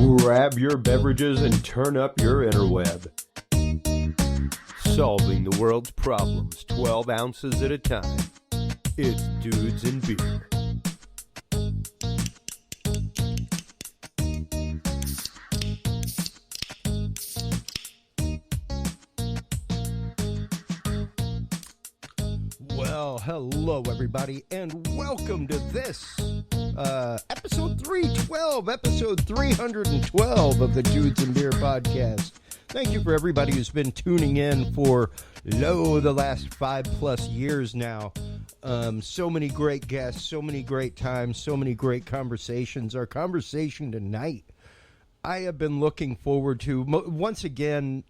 Grab your beverages and turn up your interweb. Solving the world's problems 12 ounces at a time. It's Dudes and Beer. Well, hello everybody, and welcome to this episode 312, episode 312 of the Dudes and Beer podcast. Thank you for everybody who's been tuning in for the last 5+ years now. So many great guests, so many great times, so many great conversations. Our conversation tonight, I have been looking forward to. Once again,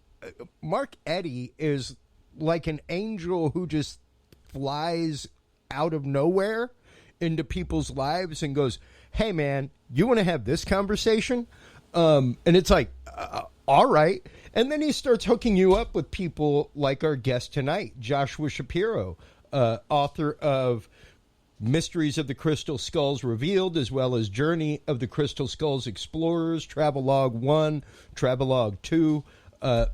Mark Eddy is like an angel who just flies out of nowhere into people's lives and goes, hey man, you want to have this conversation? And it's like, all right. And then he starts hooking you up with people like our guest tonight, Joshua Shapiro, author of Mysteries of the Crystal Skulls Revealed, as well as Journey of the Crystal Skulls Explorers, Travelogue 1, Travelogue 2,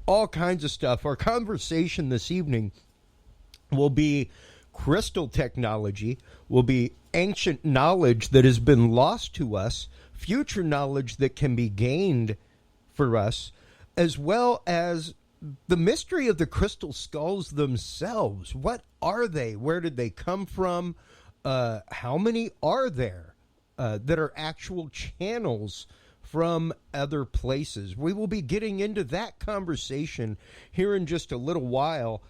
all kinds of stuff. Our conversation this evening will be crystal technology, will be ancient knowledge that has been lost to us, future knowledge that can be gained for us, as well as the mystery of the crystal skulls themselves. What are they? Where did they come from? How many are there that are actual channels from other places? We will be getting into that conversation here in just a little while.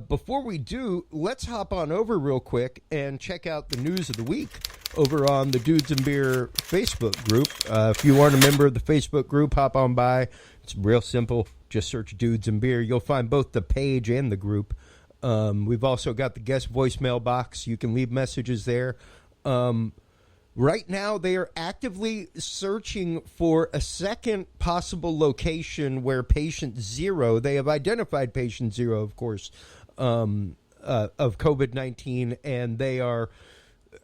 Before we do, let's hop on over real quick and check out the news of the week over on the Dudes and Beer Facebook group. If you aren't a member of the Facebook group, hop on by. It's real simple. Just search Dudes and Beer. You'll find both the page and the group. We've also got the guest voicemail box. You can leave messages there. Right now, they are actively searching for a second possible location where patient zero, they have identified patient zero, of course, of COVID-19, and they are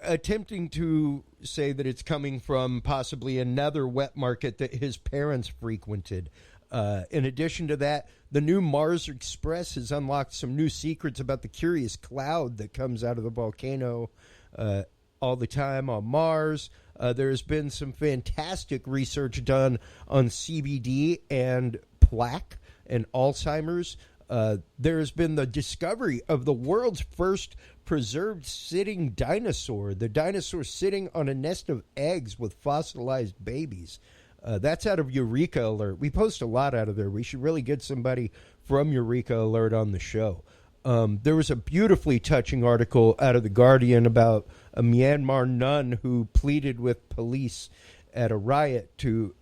attempting to say that it's coming from possibly another wet market that his parents frequented. In addition to that, the new Mars Express has unlocked some new secrets about the curious cloud that comes out of the volcano all the time on Mars. There has been some fantastic research done on CBD and plaque and Alzheimer's. There has been the discovery of the world's first preserved sitting dinosaur, the dinosaur sitting on a nest of eggs with fossilized babies. That's out of Eureka Alert. We post a lot out of there. We should really get somebody from Eureka Alert on the show. There was a beautifully touching article out of The Guardian about a Myanmar nun who pleaded with police at a riot to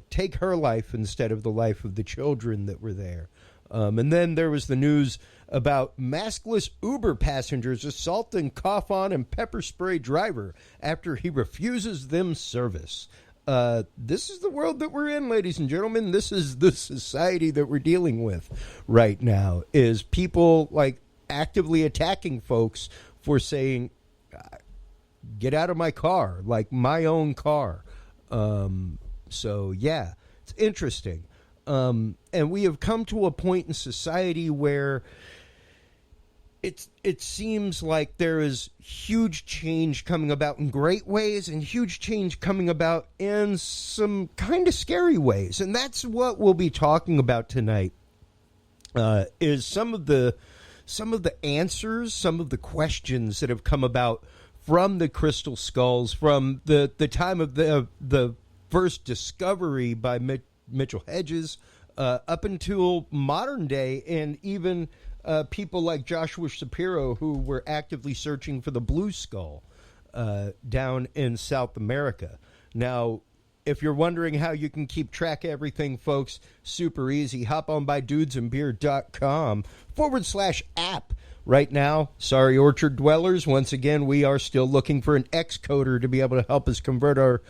take her life instead of the life of the children that were there. And then there was the news about maskless Uber passengers assault and cough on and pepper spray driver after he refuses them service. This is the world that we're in, ladies and gentlemen. This is the society that we're dealing with right now, is people like actively attacking folks for saying, get out of my car, like my own car. So yeah, it's interesting. And we have come to a point in society where it seems like there is huge change coming about in great ways and huge change coming about in some kind of scary ways. And that's what we'll be talking about tonight, is some of the answers, some of the questions that have come about from the crystal skulls, from the time of the first discovery by Mitchell-Hedges up until modern day, and even people like Joshua Shapiro, who were actively searching for the blue skull down in South America. Now, if you're wondering how you can keep track of everything, folks, super easy. Hop on by dudesandbeer.com/app. Right now, sorry, Orchard Dwellers, once again, we are still looking for an Xcoder to be able to help us convert our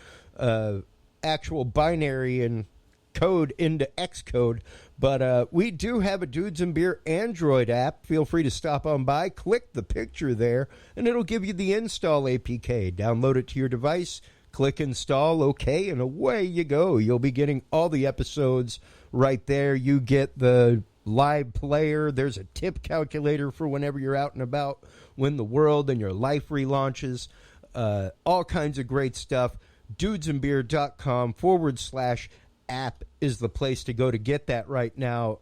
actual binary and code into Xcode. But we do have a Dudes and Beer Android app. Feel free to stop on by, click the picture there, and it'll give you the install APK. Download it to your device, click install, okay, and away you go. You'll be getting all the episodes right there. You get the live player. There's a tip calculator for whenever you're out and about, when the world and your life relaunches. All kinds of great stuff. dudesandbeer.com/app is the place to go to get that right now,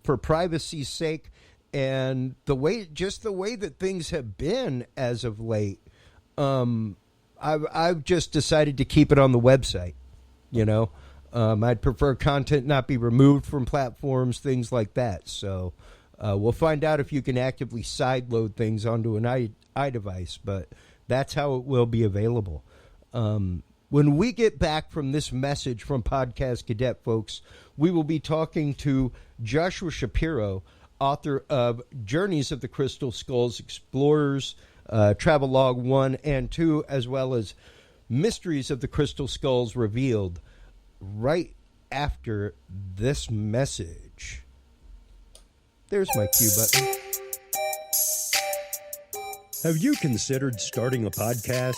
for privacy's sake. And the way that things have been as of late, I've just decided to keep it on the website. I'd prefer content not be removed from platforms, things like that. So we'll find out if you can actively sideload things onto an iDevice, but that's how it will be available. When we get back from this message from Podcast Cadet, folks, we will be talking to Joshua Shapiro, author of Journeys of the Crystal Skulls, Explorers, Travelogue 1 and 2, as well as Mysteries of the Crystal Skulls Revealed, right after this message. There's my cue button. Have you considered starting a podcast?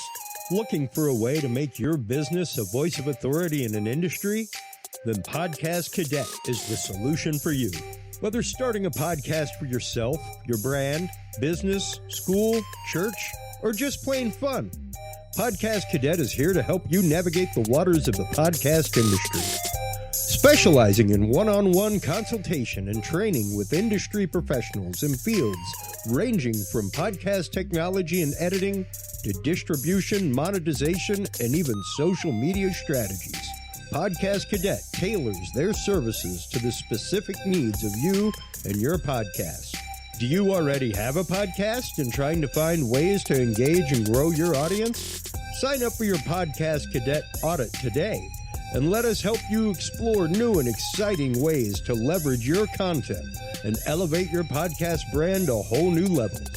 Looking for a way to make your business a voice of authority in an industry? Then Podcast Cadet is the solution for you. Whether starting a podcast for yourself, your brand, business, school, church, or just plain fun, Podcast Cadet is here to help you navigate the waters of the podcast industry. Specializing in one-on-one consultation and training with industry professionals in fields ranging from podcast technology and editing to distribution, monetization, and even social media strategies. Podcast Cadet tailors their services to the specific needs of you and your podcast. Do you already have a podcast and trying to find ways to engage and grow your audience? Sign up for your Podcast Cadet audit today and let us help you explore new and exciting ways to leverage your content and elevate your podcast brand to whole new levels.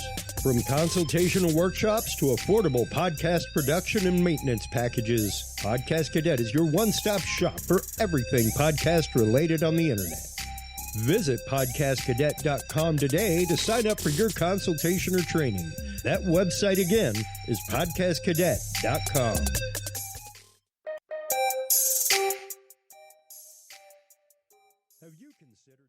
From consultational workshops to affordable podcast production and maintenance packages, Podcast Cadet is your one-stop shop for everything podcast related on the internet. Visit podcastcadet.com today to sign up for your consultation or training. That website again is podcastcadet.com. Have you considered...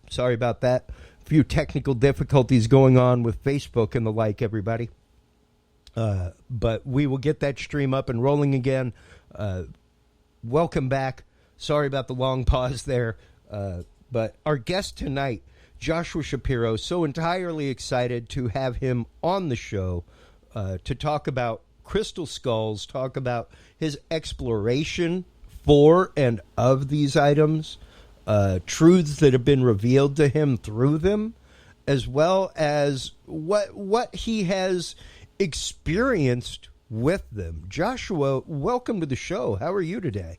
Sorry about that. A few technical difficulties going on with Facebook and the like, everybody. But we will get that stream up and rolling again. Welcome back. Sorry about the long pause there. But our guest tonight, Joshua Shapiro, so entirely excited to have him on the show to talk about crystal skulls, talk about his exploration for and of these items, truths that have been revealed to him through them, as well as what he has experienced with them. Joshua, welcome to the show. How are you today?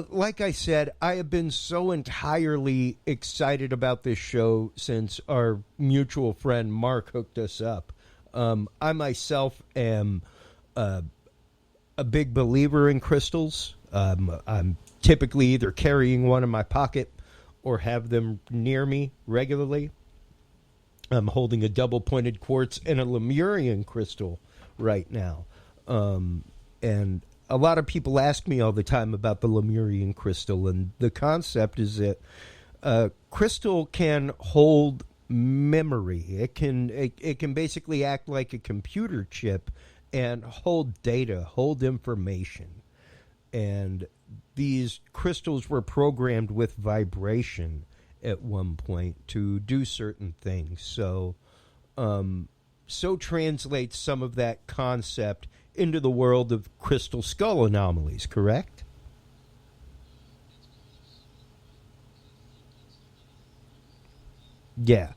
Like I said, I have been so entirely excited about this show since our mutual friend Mark hooked us up. I myself am a big believer in crystals. I'm typically either carrying one in my pocket or have them near me regularly. I'm holding a double-pointed quartz and a Lemurian crystal right now. And a lot of people ask me all the time about the Lemurian crystal, and the concept is that crystal can hold memory. It can basically act like a computer chip and hold data, hold information. And these crystals were programmed with vibration at one point to do certain things. So translates some of that concept into the world of crystal skull anomalies, correct? Yeah.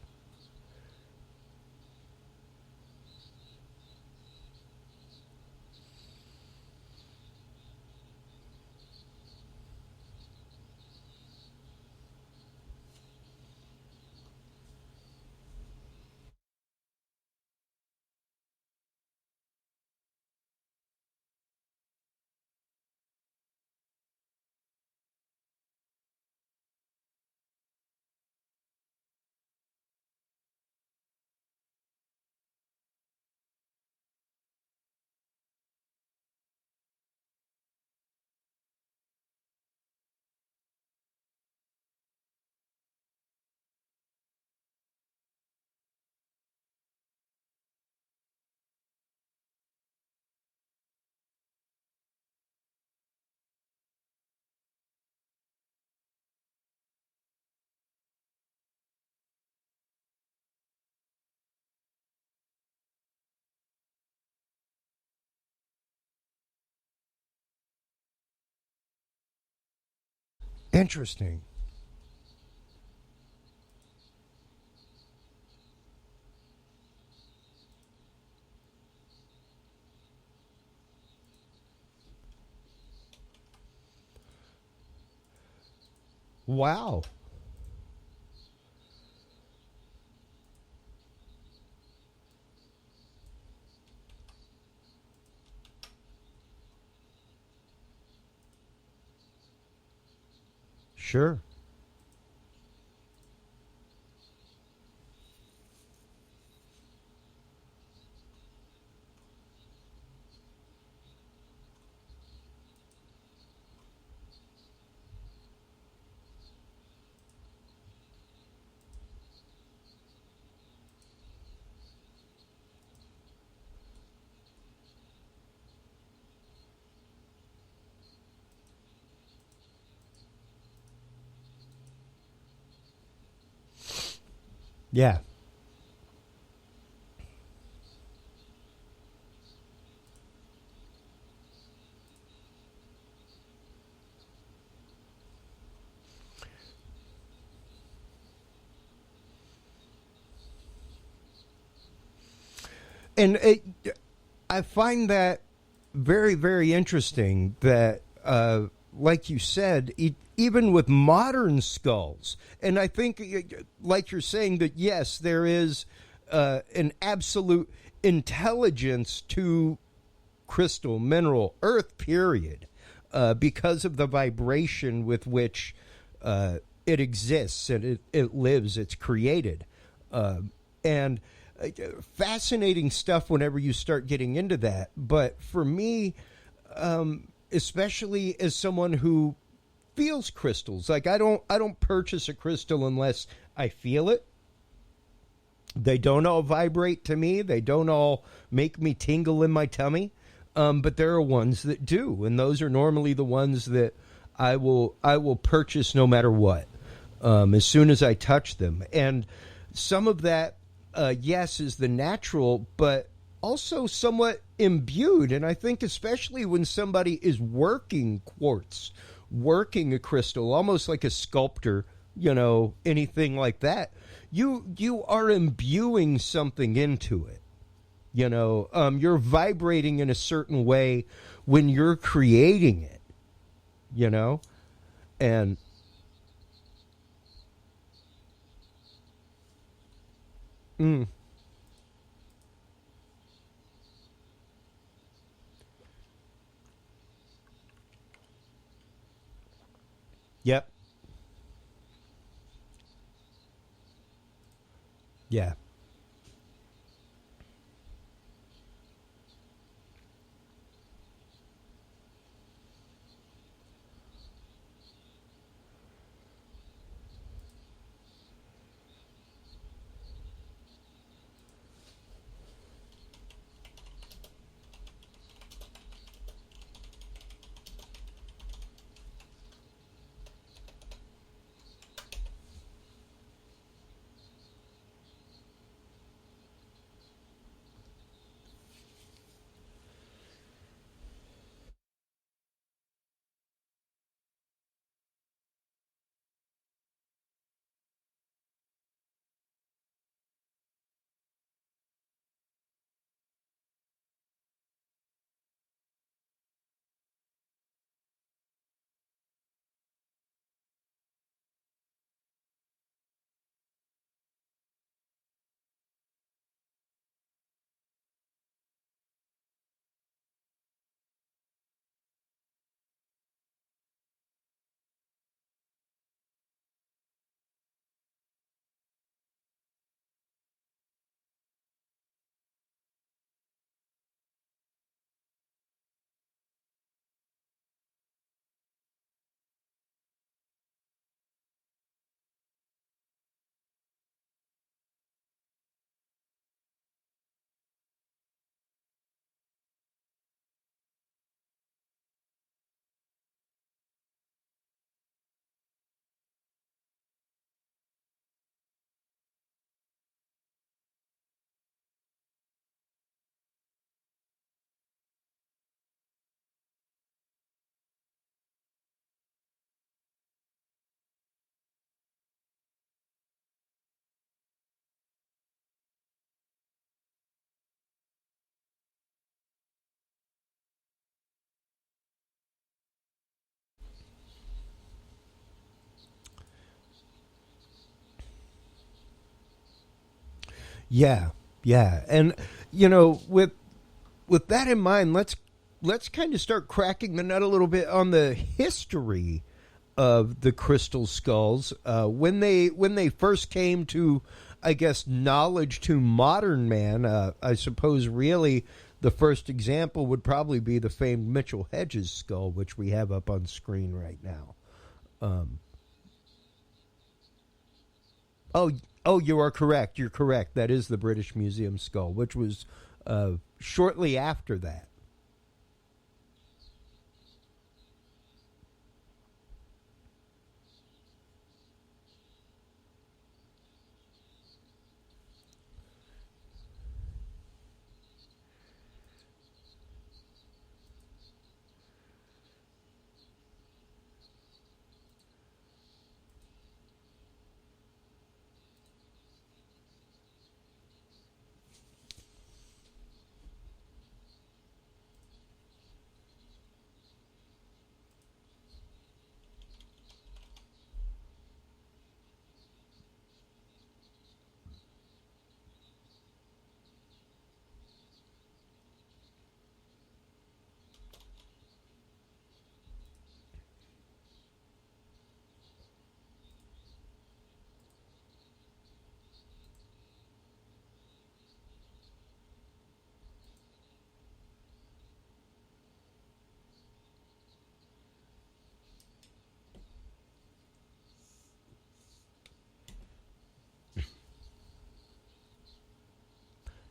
Interesting. Wow. Sure. Yeah. And I find that very, very interesting that, like you said, even with modern skulls, and I think, like you're saying, that yes, there is an absolute intelligence to crystal, mineral, earth, period, because of the vibration with which it exists and it lives, it's created. And fascinating stuff whenever you start getting into that. But for me, especially as someone who feels crystals, like I don't purchase a crystal unless I feel it. They don't all vibrate to me. They don't all make me tingle in my tummy. But there are ones that do, and those are normally the ones that I will purchase no matter what. As soon as I touch them, and some of that, yes, is the natural, but also somewhat imbued. And I think especially when somebody is working quartz, working a crystal, almost like a sculptor, anything like that, you are imbuing something into it. You're vibrating in a certain way when you're creating it. You know, and mm, yep, yeah, Yeah, yeah, and you know, with that in mind, let's kind of start cracking the nut a little bit on the history of the crystal skulls when they first came to, I guess, knowledge to modern man. I suppose really the first example would probably be the famed Mitchell-Hedges skull, which we have up on screen right now. Um, oh, oh, you are correct. You're correct. That is the British Museum skull, which was shortly after that.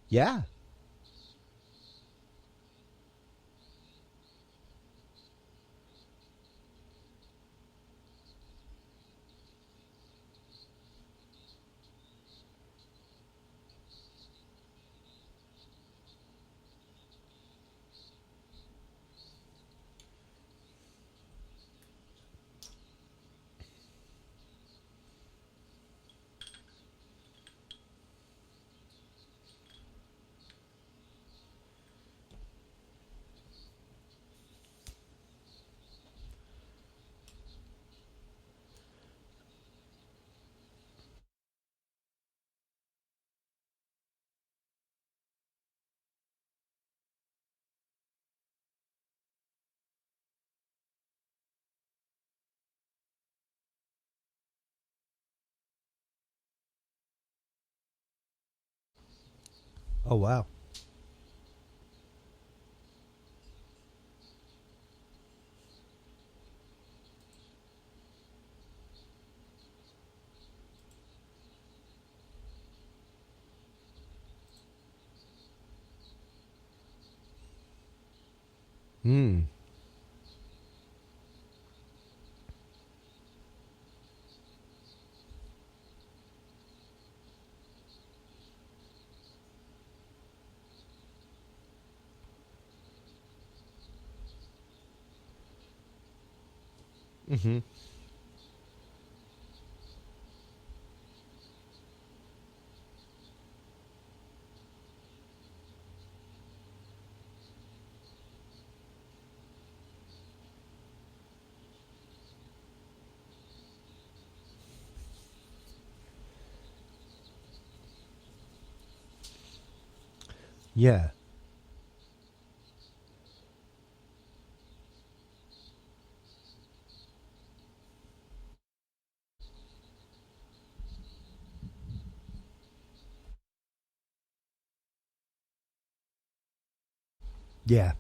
Yeah. Oh wow. Hmm. Mm-hmm. Yeah. Yeah.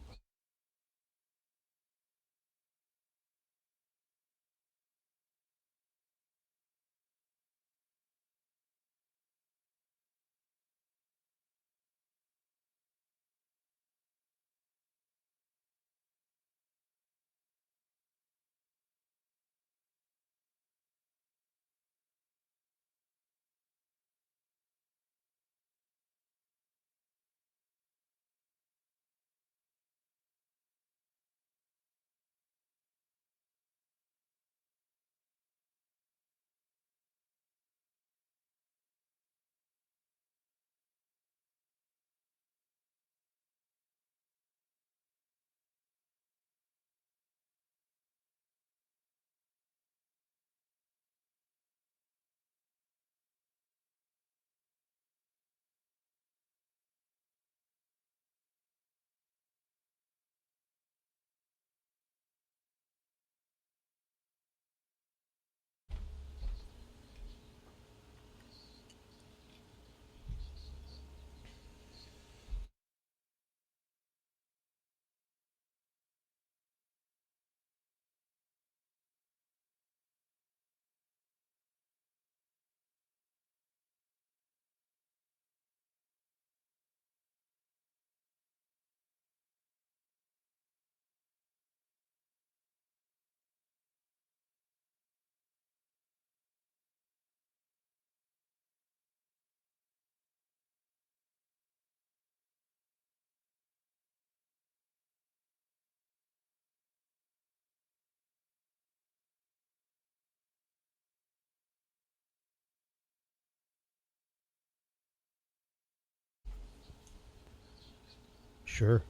Sure.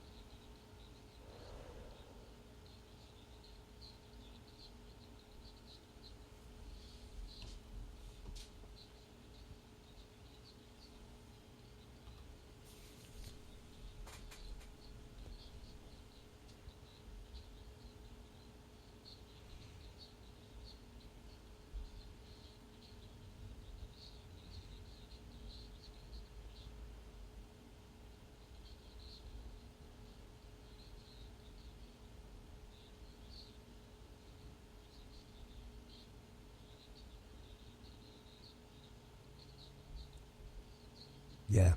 Yeah.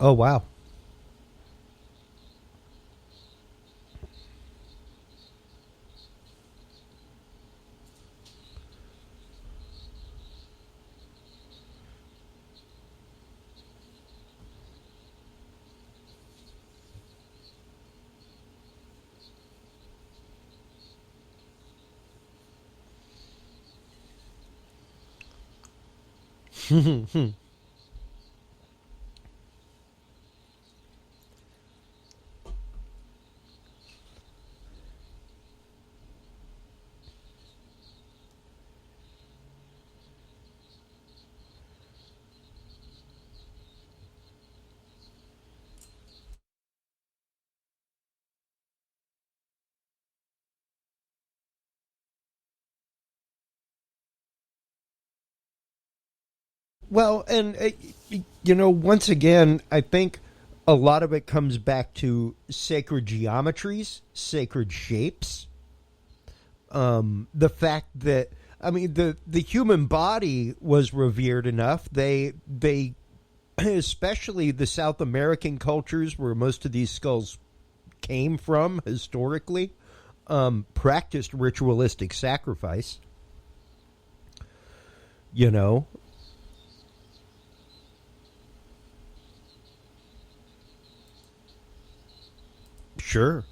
Oh, wow. Well, and once again, I think a lot of it comes back to sacred geometries, sacred shapes. The fact that, I mean, the human body was revered enough. They especially the South American cultures where most of these skulls came from historically, practiced ritualistic sacrifice. You know, sure.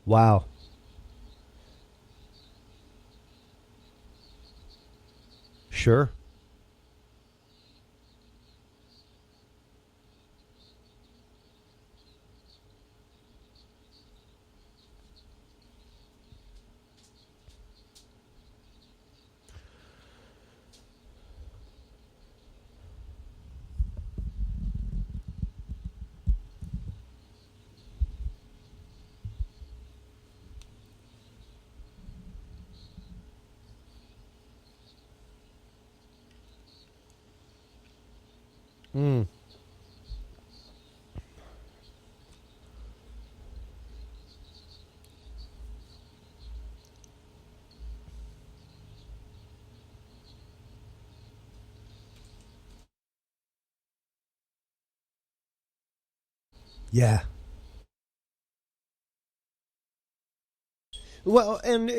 Wow. Sure. Mm. Yeah. Well, and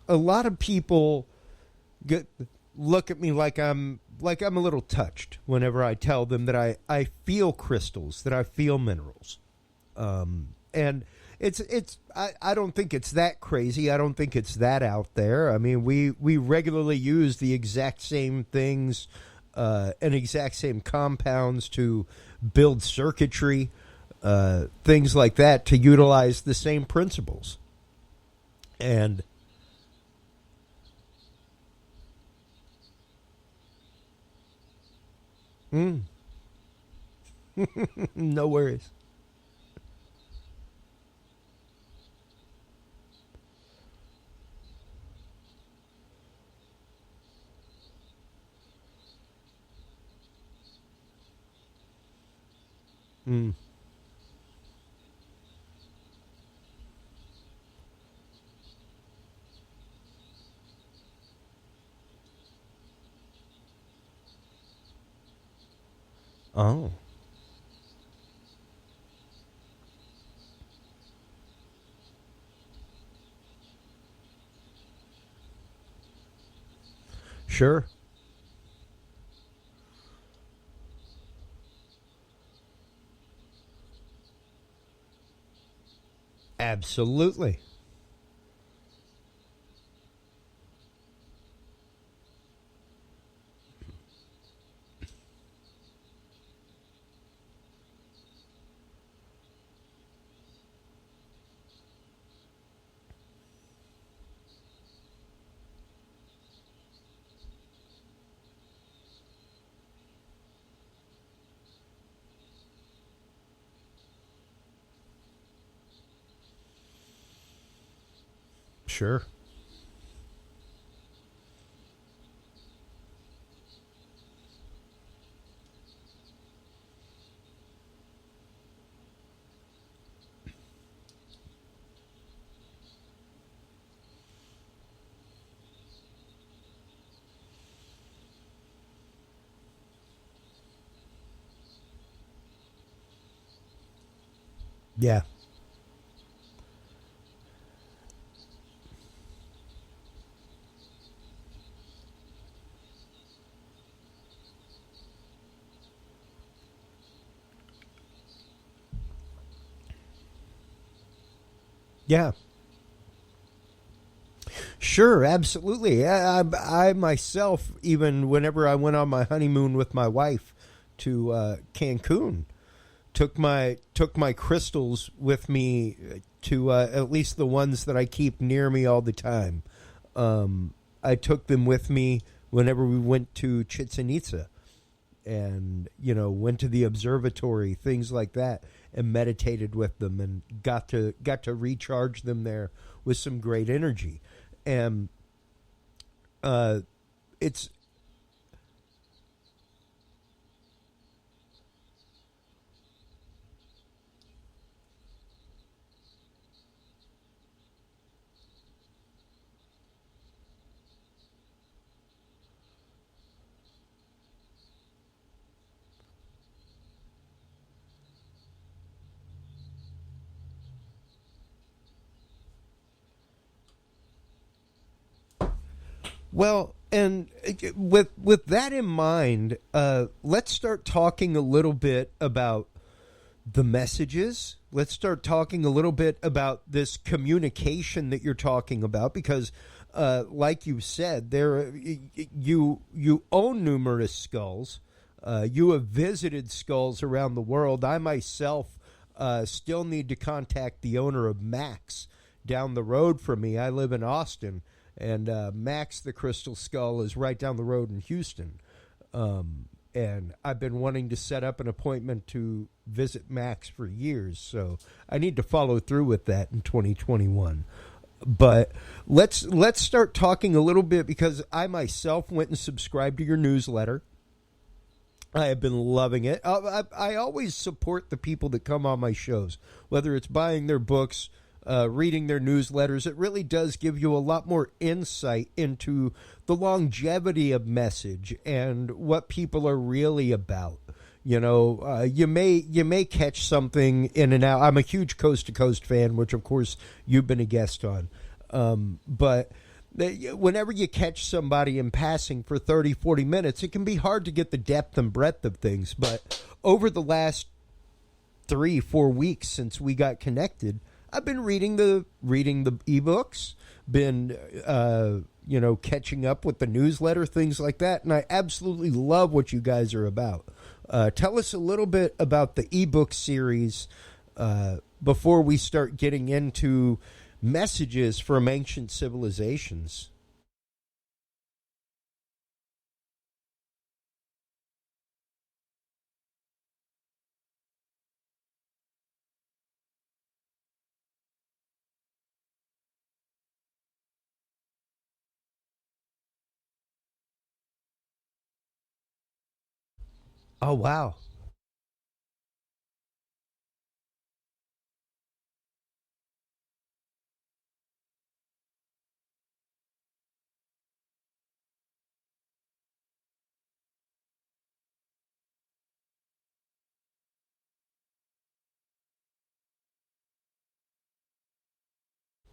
a lot of people get, look at me like I'm a little touched whenever I tell them that I feel crystals, that I feel minerals. And I don't think it's that crazy. I don't think it's that out there. I mean, we regularly use the exact same things and exact same compounds to build circuitry, things like that, to utilize the same principles. And mm, no worries. Mm. Oh, sure. Absolutely. Sure. Yeah. Yeah. Sure, absolutely. I myself, even whenever I went on my honeymoon with my wife to Cancun, took my crystals with me to at least the ones that I keep near me all the time. I took them with me whenever we went to Chichen Itza and went to the observatory, things like that, and meditated with them and got to recharge them there with some great energy. And uh, it's well, and with that in mind, let's start talking a little bit about the messages. Let's start talking a little bit about this communication that you're talking about, because, like you said, you own numerous skulls. You have visited skulls around the world. I myself still need to contact the owner of Max down the road from me. I live in Austin, and Max the Crystal Skull is right down the road in Houston. And I've been wanting to set up an appointment to visit Max for years, so I need to follow through with that in 2021. But let's start talking a little bit, because I myself went and subscribed to your newsletter. I have been loving it. I always support the people that come on my shows, whether it's buying their books, reading their newsletters. It really does give you a lot more insight into the longevity of message and what people are really about. You may catch something in and out. I'm a huge Coast to Coast fan, which of course you've been a guest on. But whenever you catch somebody in passing for 30, 40 minutes, it can be hard to get the depth and breadth of things. But over the last 3, 4 weeks since we got connected, I've been reading the ebooks, been catching up with the newsletter, things like that, and I absolutely love what you guys are about. Tell us a little bit about the ebook series before we start getting into messages from ancient civilizations. Oh, wow.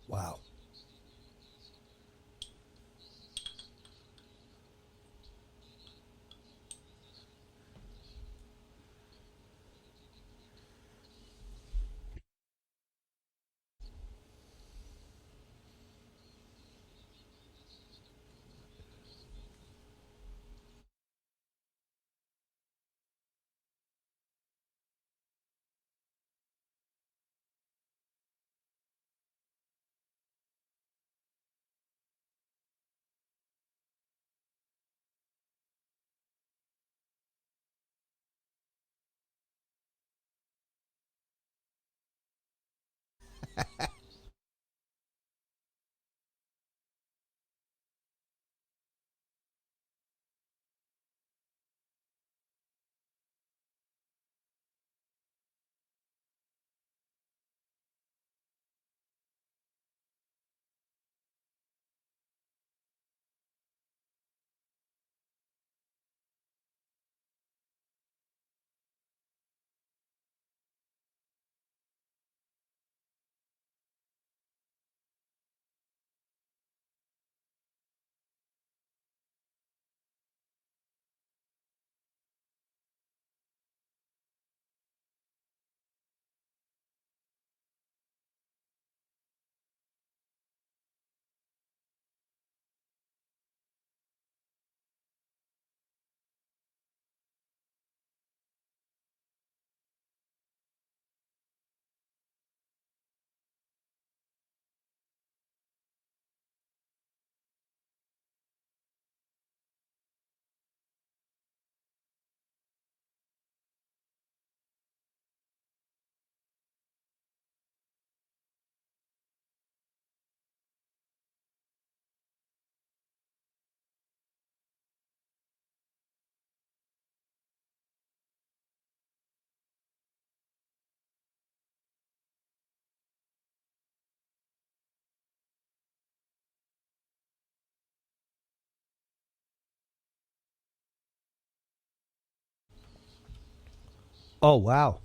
Wow. Oh, wow.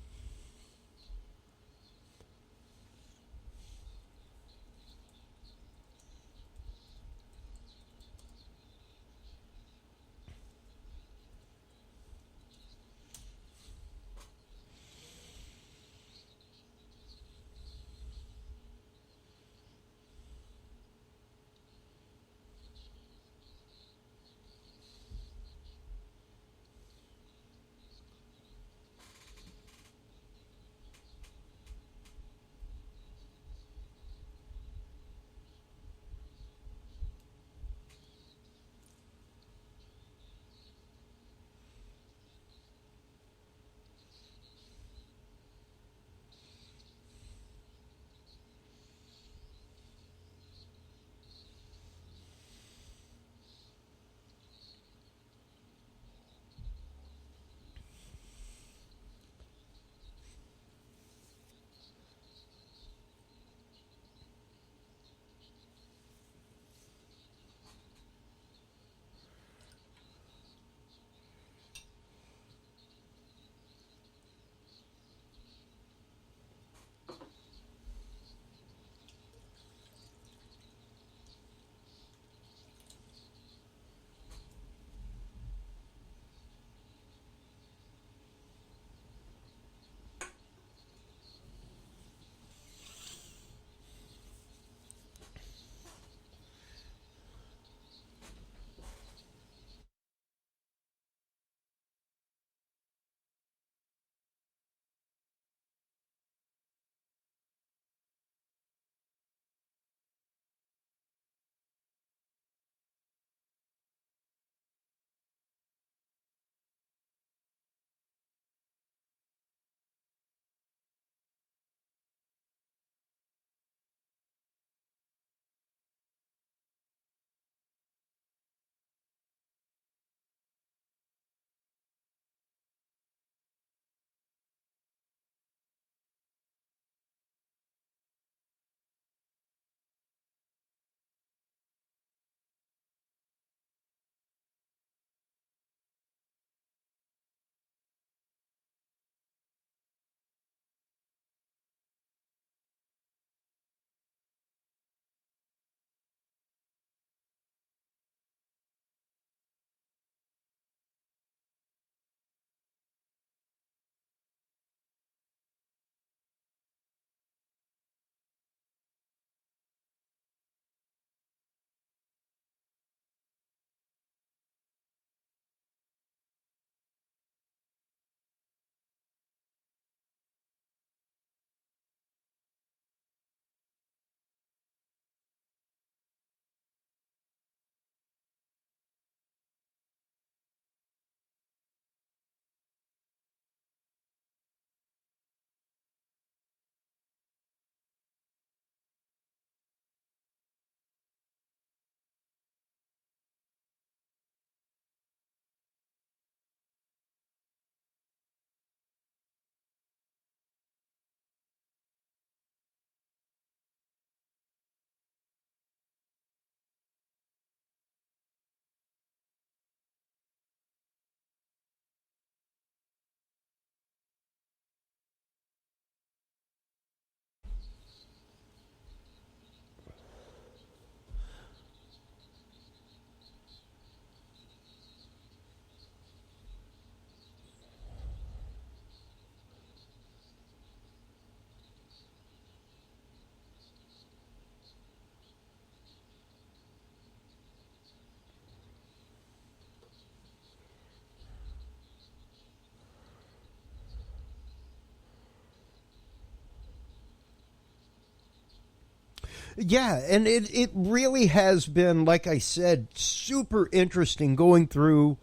Yeah, and it really has been, like I said, super interesting going through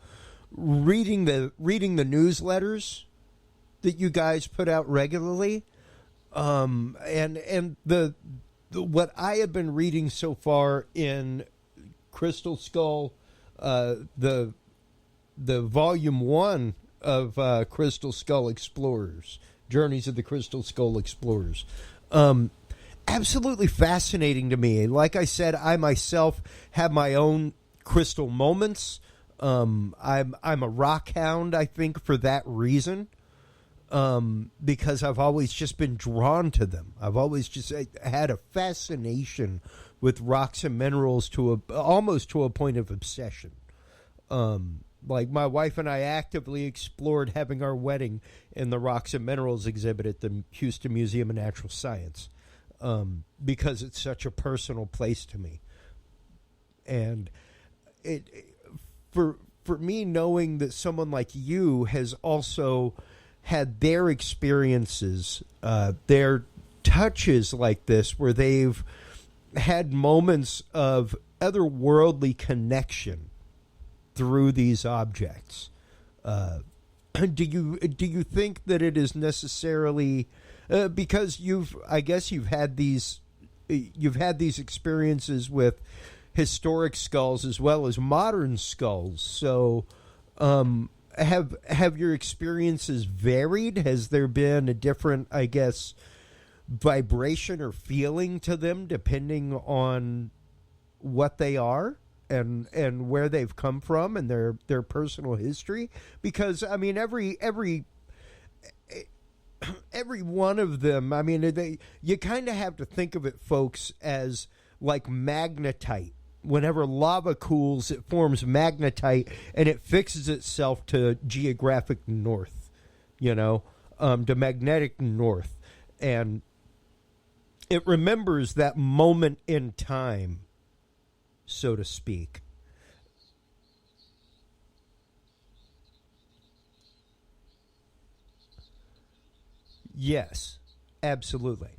reading the newsletters that you guys put out regularly, and the what I have been reading so far in Crystal Skull, the volume one of Crystal Skull Explorers, Journeys of the Crystal Skull Explorers. Absolutely fascinating to me. Like I said, I myself have my own crystal moments. I'm a rock hound, I think, for that reason. Because I've always just been drawn to them. I've always just had a fascination with rocks and minerals almost to a point of obsession. Like my wife and I actively explored having our wedding in the Rocks and Minerals exhibit at the Houston Museum of Natural Science, because it's such a personal place to me. And for me, knowing that someone like you has also had their experiences, their touches like this, where they've had moments of otherworldly connection through these objects. Do you think that it is necessarily because you've had these experiences with historic skulls as well as modern skulls? So have your experiences varied? Has there been a different, I guess, vibration or feeling to them depending on what they are and where they've come from and their personal history? Because I mean, every one of them, I mean, you kind of have to think of it, folks, as like magnetite. Whenever lava cools, it forms magnetite, and it fixes itself to geographic north, to magnetic north. And it remembers that moment in time, so to speak. Yes, absolutely.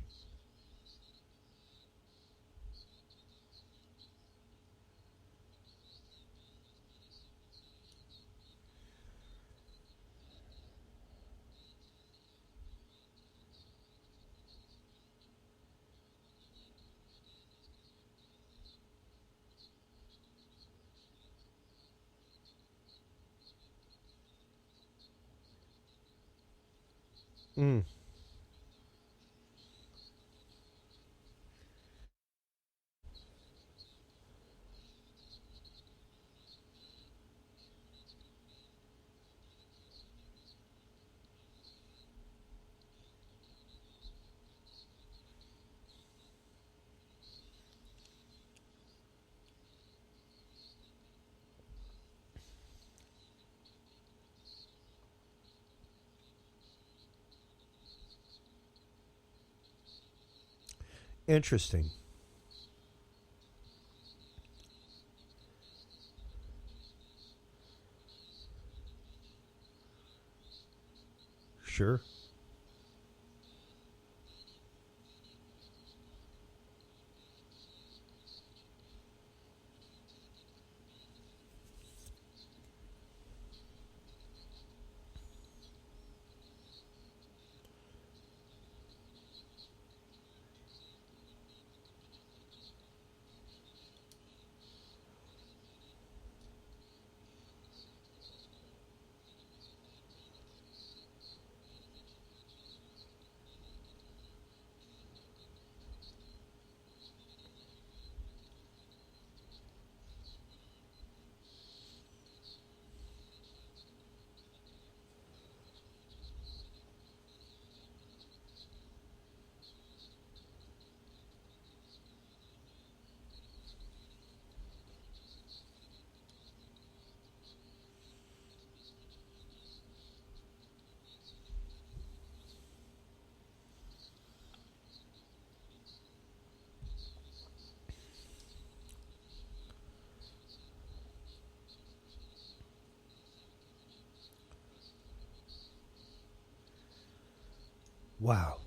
Mm, interesting. Sure. Wow.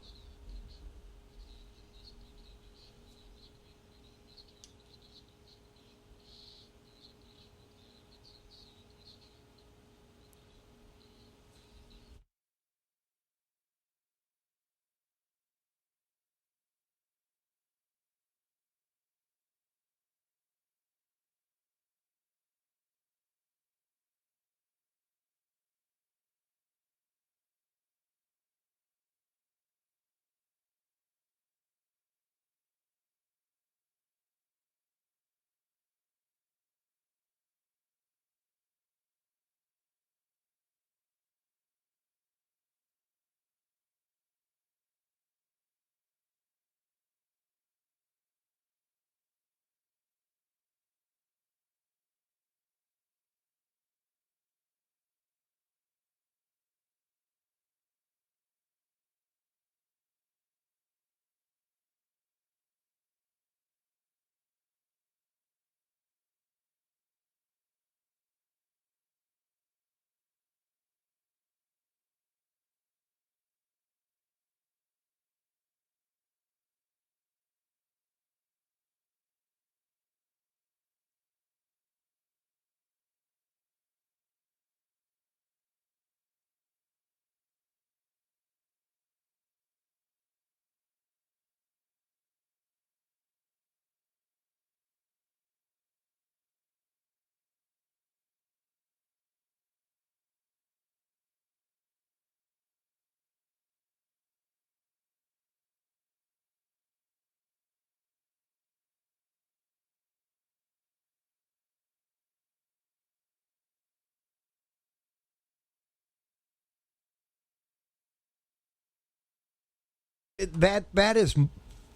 that is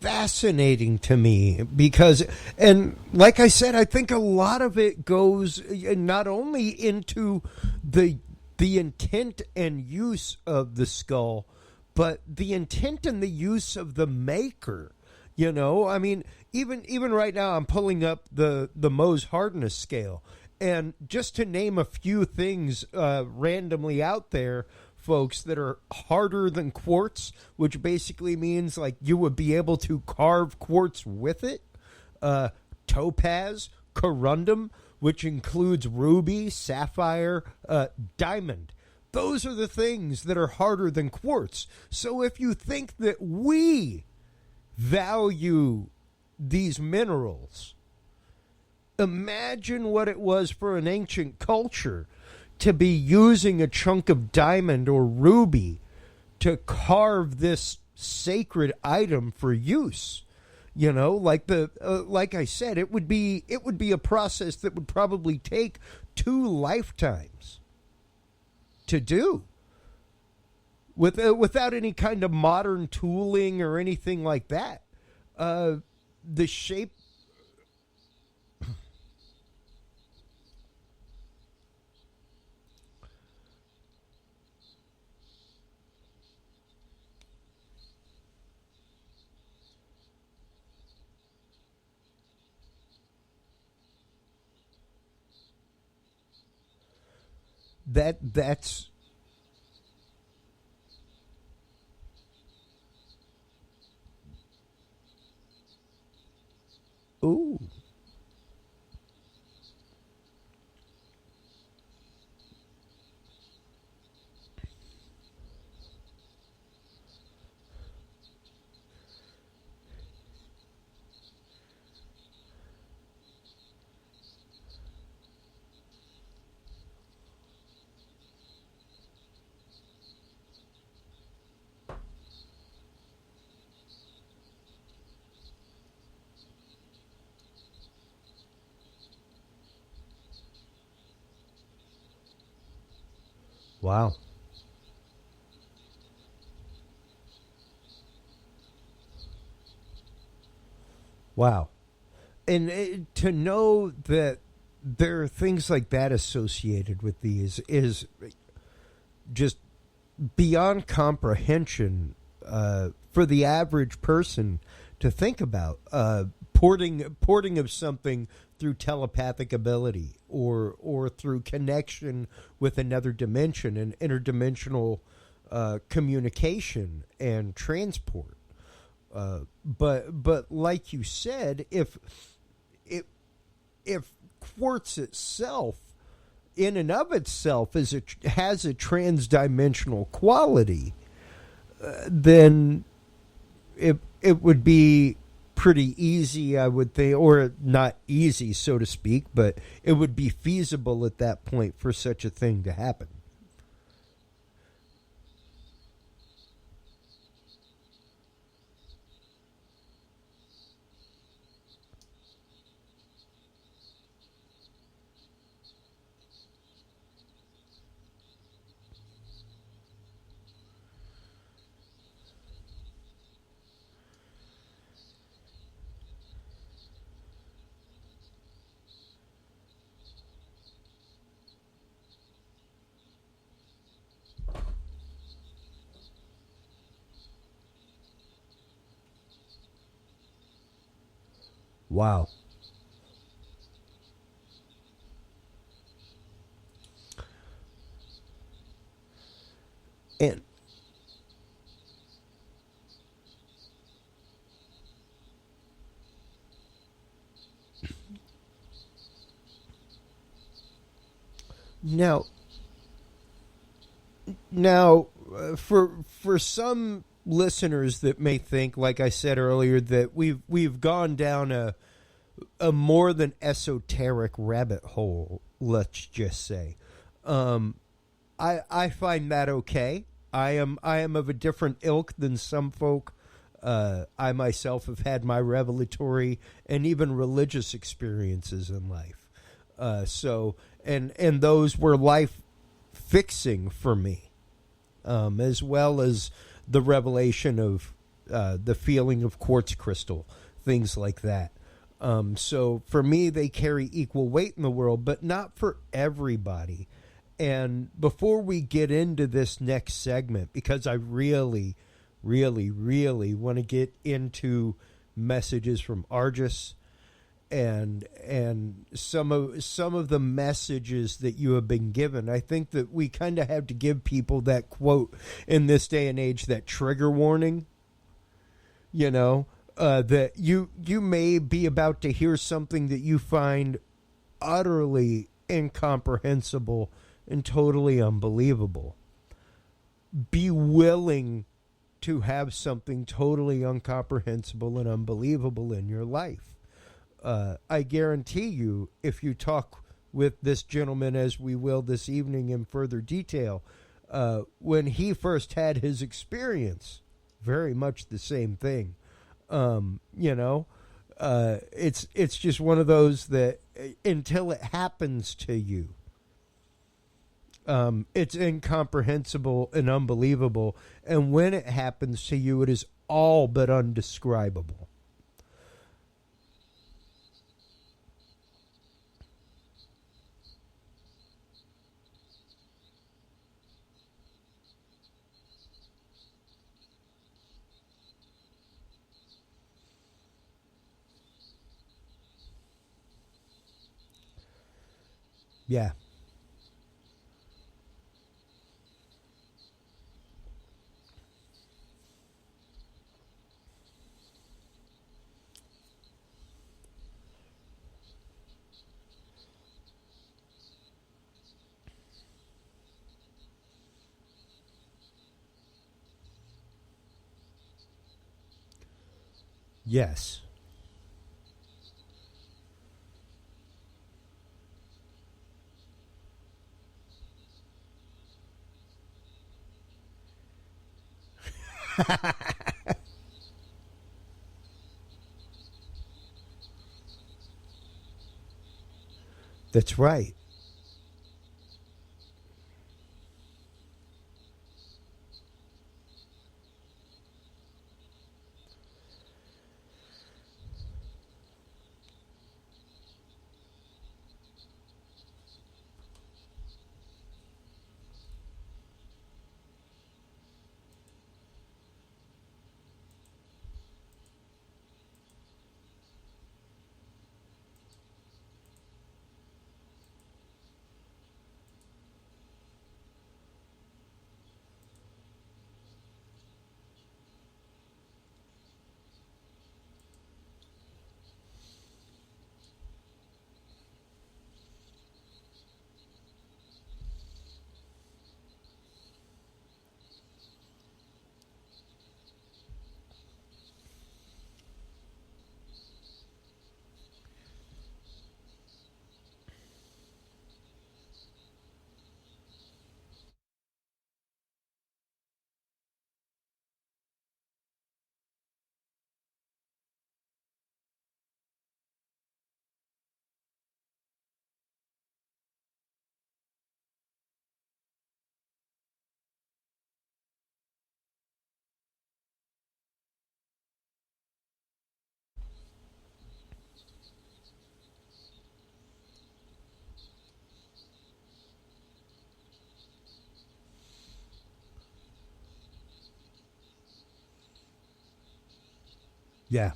fascinating to me because, and like I said, I think a lot of it goes not only into the intent and use of the skull, but the intent and the use of the maker. You know, I mean, even right now, I'm pulling up the Mohs hardness scale, and just to name a few things randomly out there, folks, that are harder than quartz, which basically means like you would be able to carve quartz with it. Topaz, corundum, which includes ruby, sapphire, diamond. Those are the things that are harder than quartz. So if you think that we value these minerals, imagine what it was for an ancient culture to be using a chunk of diamond or ruby to carve this sacred item for use. You know, like I said, it would be a process that would probably take 2 lifetimes to do, without any kind of modern tooling or anything like that. The shape. That's ooh. Wow. Wow. And to know that there are things like that associated with these is just beyond comprehension for the average person to think about. Porting of something through telepathic ability or through connection with another dimension and interdimensional communication and transport. But like you said, if quartz itself, in and of itself, has a transdimensional quality, then it would be pretty easy, I would think, or not easy, so to speak, but it would be feasible at that point for such a thing to happen. Wow. And now, for some listeners that may think, like I said earlier, that we've gone down a more than esoteric rabbit hole, let's just say. I find that okay. I am of a different ilk than some folk. I myself have had my revelatory and even religious experiences in life. And those were life fixing for me, as well as the revelation of the feeling of quartz crystal, things like that. So for me, they carry equal weight in the world, but not for everybody. And before we get into this next segment, because I really, really, really want to get into messages from Argus and some of the messages that you have been given, I think that we kind of have to give people that quote in this day and age, that trigger warning, that you may be about to hear something that you find utterly incomprehensible and totally unbelievable. Be willing to have something totally incomprehensible and unbelievable in your life. I guarantee you, if you talk with this gentleman, as we will this evening in further detail, when he first had his experience, very much the same thing. It's just one of those that until it happens to you, it's incomprehensible and unbelievable. And when it happens to you, it is all but undescribable. Yeah. Yes. That's right. Yeah.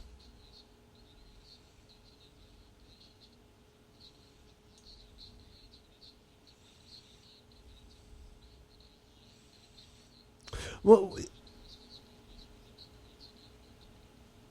Well,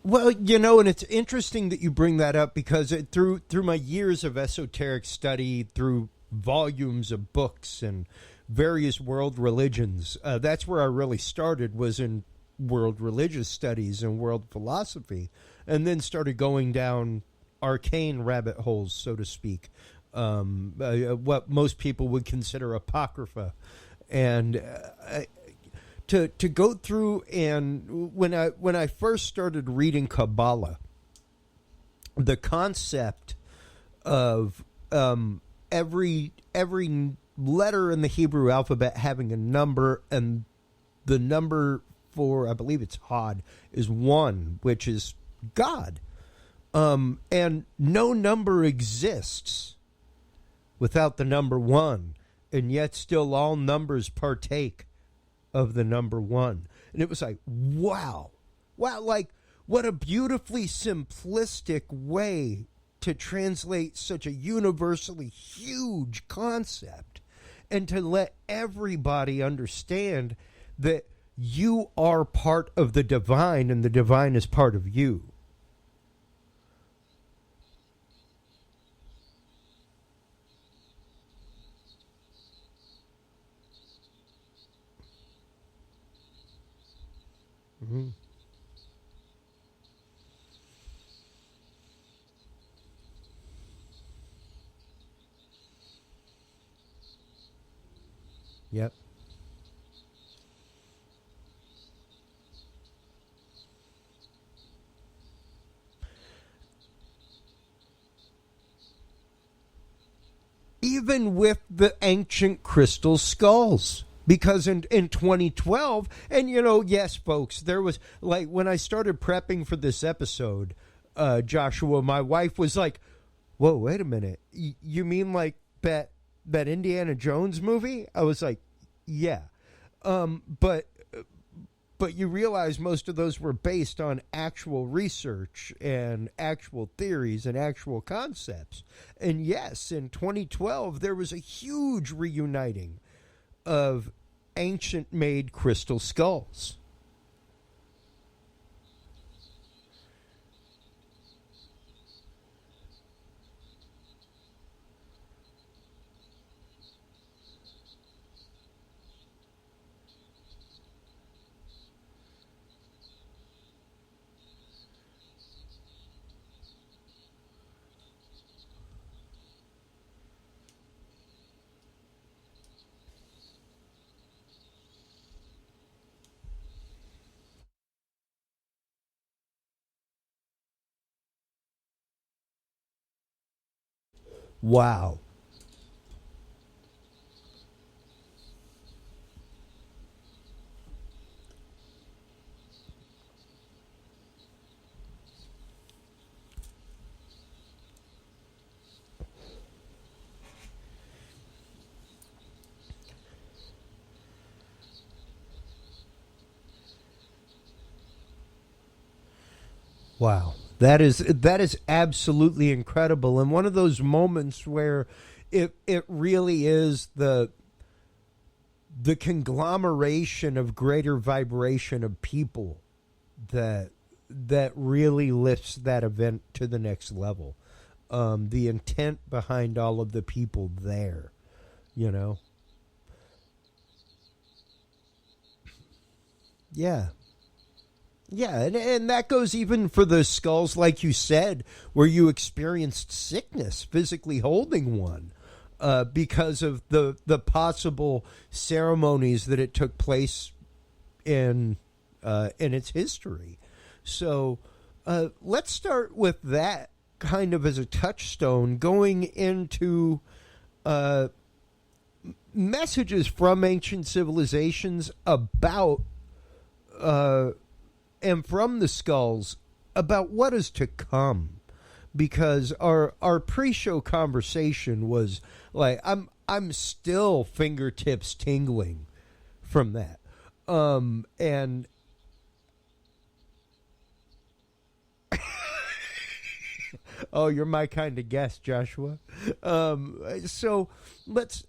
and it's interesting that you bring that up because through my years of esoteric study, through volumes of books and various world religions, that's where I really started, was in world religious studies and world philosophy, and then started going down arcane rabbit holes, so to speak, what most people would consider apocrypha. And to go through, and when I first started reading Kabbalah, the concept of every letter in the Hebrew alphabet having a number, and the number for, I believe it's Hod, is 1, which is God. And no number exists without the number 1, and yet still all numbers partake of the number 1. And it was like, wow, like what a beautifully simplistic way to translate such a universally huge concept and to let everybody understand that you are part of the divine and the divine is part of you. Mm-hmm. Yep. Even with the ancient crystal skulls. Because in 2012, and yes, folks, there was, like, when I started prepping for this episode, Joshua, my wife was like, whoa, wait a minute. You mean like that Indiana Jones movie? I was like, yeah. But you realize most of those were based on actual research and actual theories and actual concepts. And yes, in 2012, there was a huge reuniting of ancient-made crystal skulls. Wow. Wow. That is absolutely incredible, and one of those moments where it really is the conglomeration of greater vibration of people that really lifts that event to the next level. The intent behind all of the people there, you know. Yeah. Yeah, and that goes even for the skulls, like you said, where you experienced sickness physically holding one, because of the possible ceremonies that it took place in its history. So let's start with that kind of as a touchstone, going into uh, messages from ancient civilizations about and from the skulls about what is to come, because our pre-show conversation was like, I'm still fingertips tingling from that, and oh, you're my kind of guest, Joshua. So let's.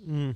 Mm.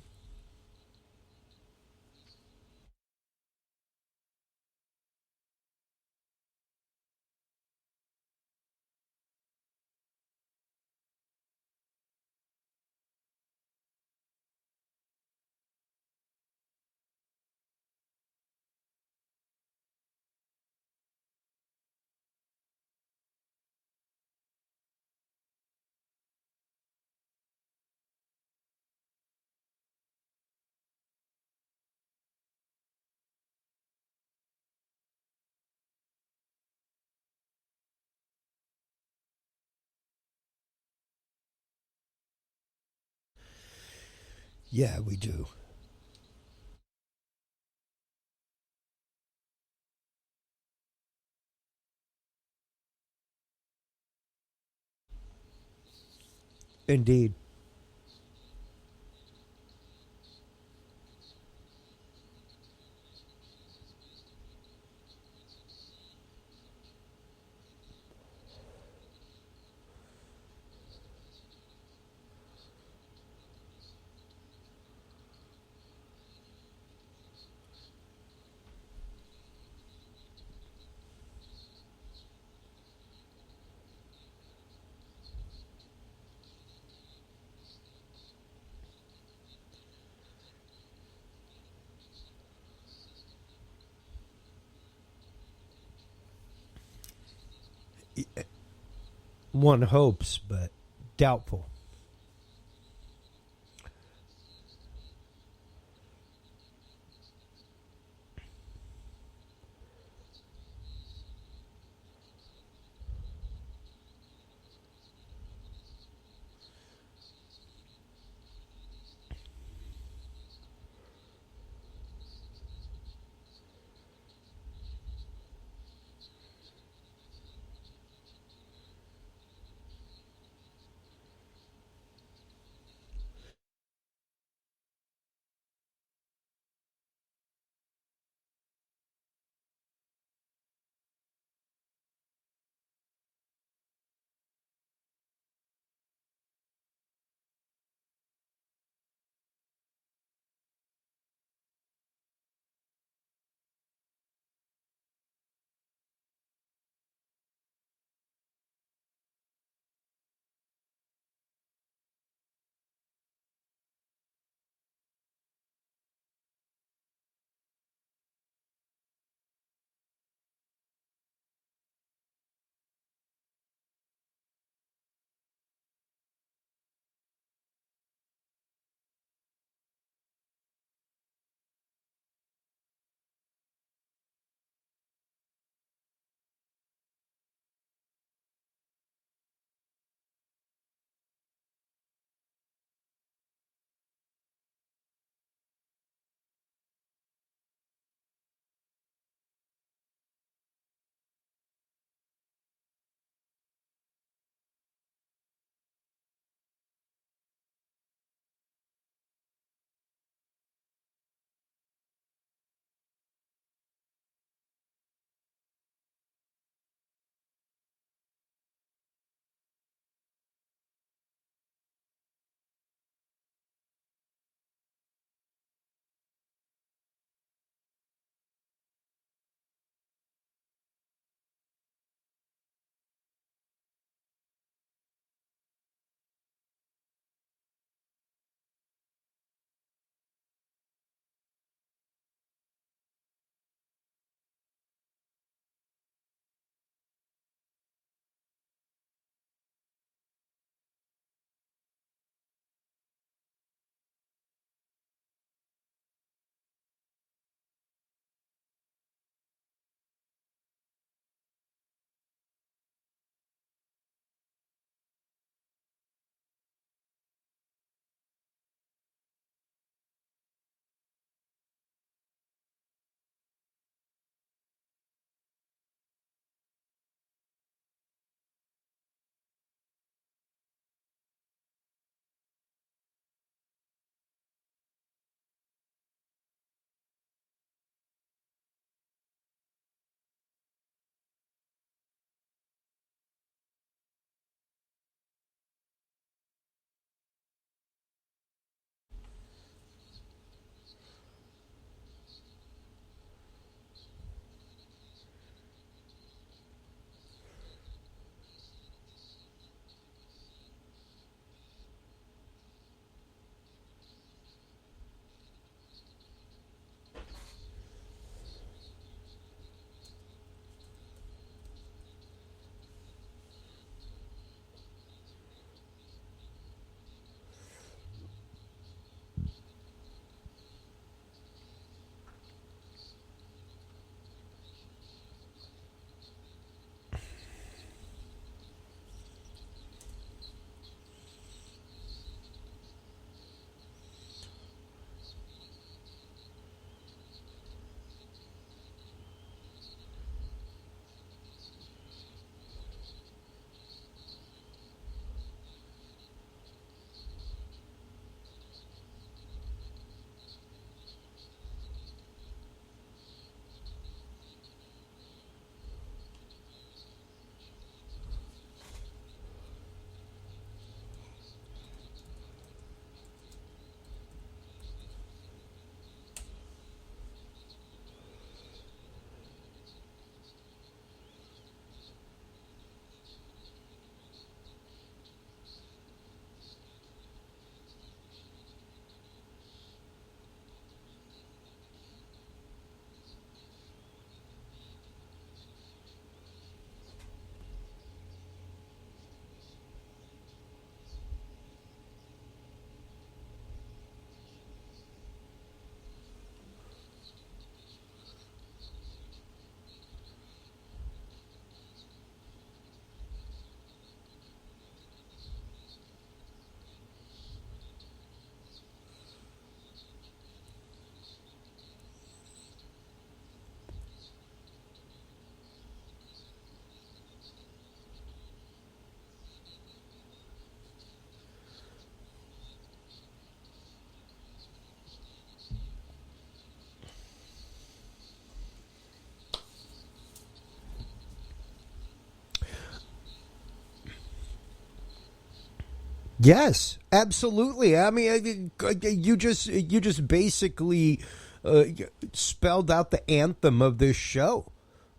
Yeah, we do. Indeed. One hopes, but doubtful. Yes, absolutely. I mean, you just basically spelled out the anthem of this show.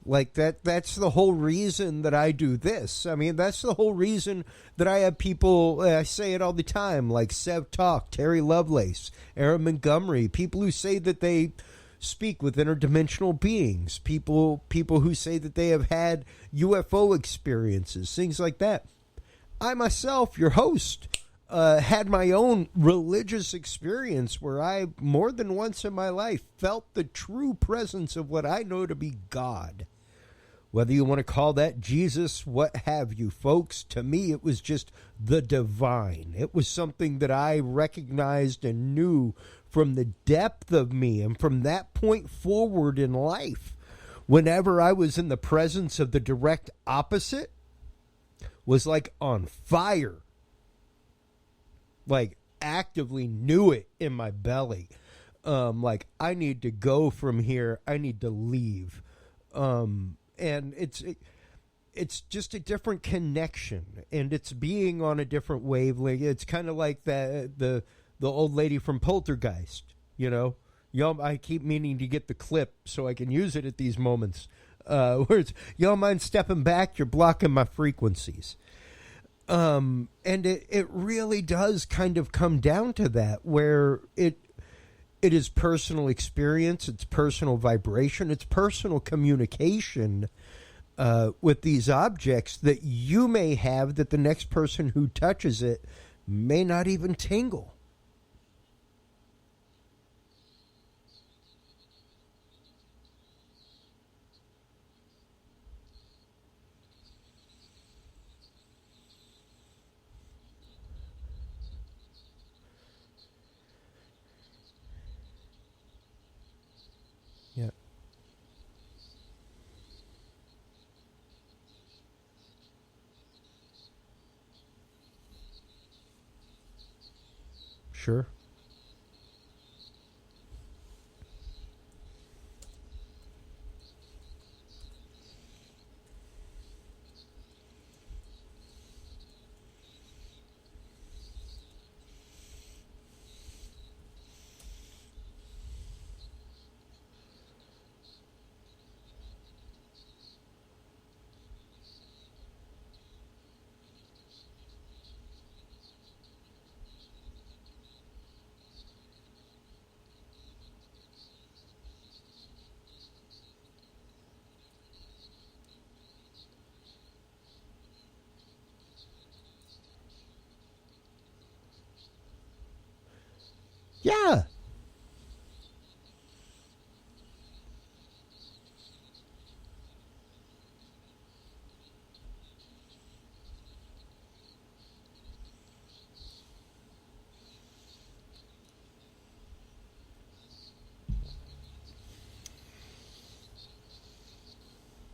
Like that's the whole reason that I do this. I mean, that's the whole reason that I have people, I say it all the time, like Sev Talk, Terry Lovelace, Aaron Montgomery, people who say that they speak with interdimensional beings, people who say that they have had UFO experiences, things like that. I myself, your host, had my own religious experience where I, more than once in my life, felt the true presence of what I know to be God. Whether you want to call that Jesus, what have you, folks, to me it was just the divine. It was something that I recognized and knew from the depth of me, and from that point forward in life, whenever I was in the presence of the direct opposite, was like on fire. Like actively knew it in my belly. Like I need to go from here. I need to leave. And it's just a different connection, and it's being on a different wavelength. It's kind of like the old lady from Poltergeist, you know. I keep meaning to get the clip so I can use it at these moments. Where it's, y'all mind stepping back? You're blocking my frequencies. And it really does kind of come down to that, where it is personal experience, it's personal vibration, it's personal communication with these objects that you may have that the next person who touches it may not even tingle. Yeah. Sure. Yeah.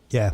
Yeah.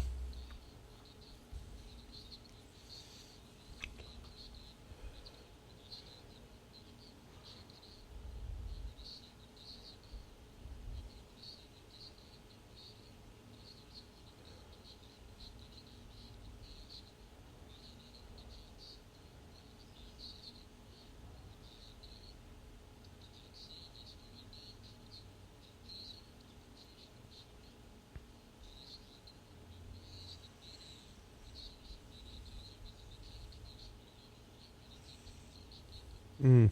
Mm.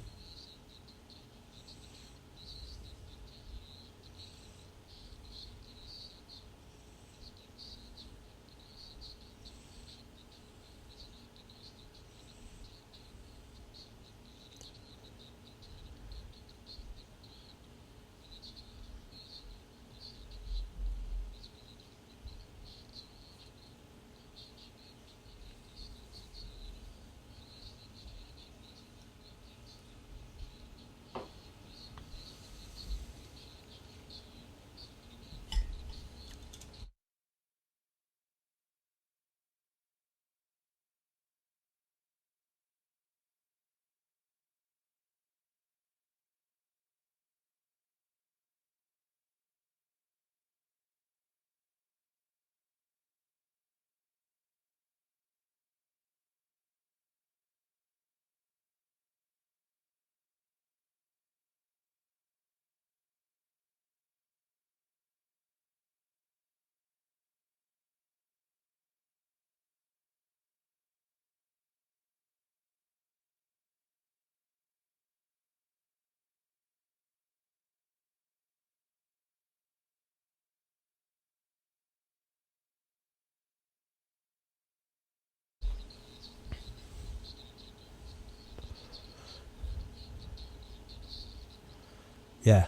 Yeah.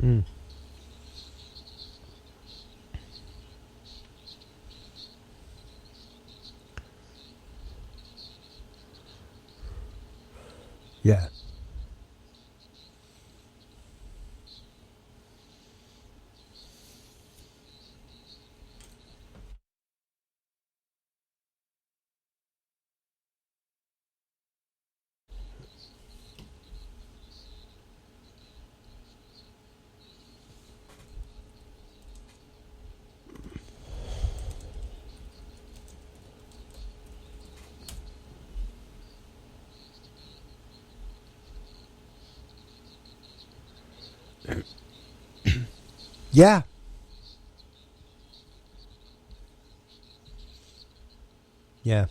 Mm. Yeah. Yeah. Yeah.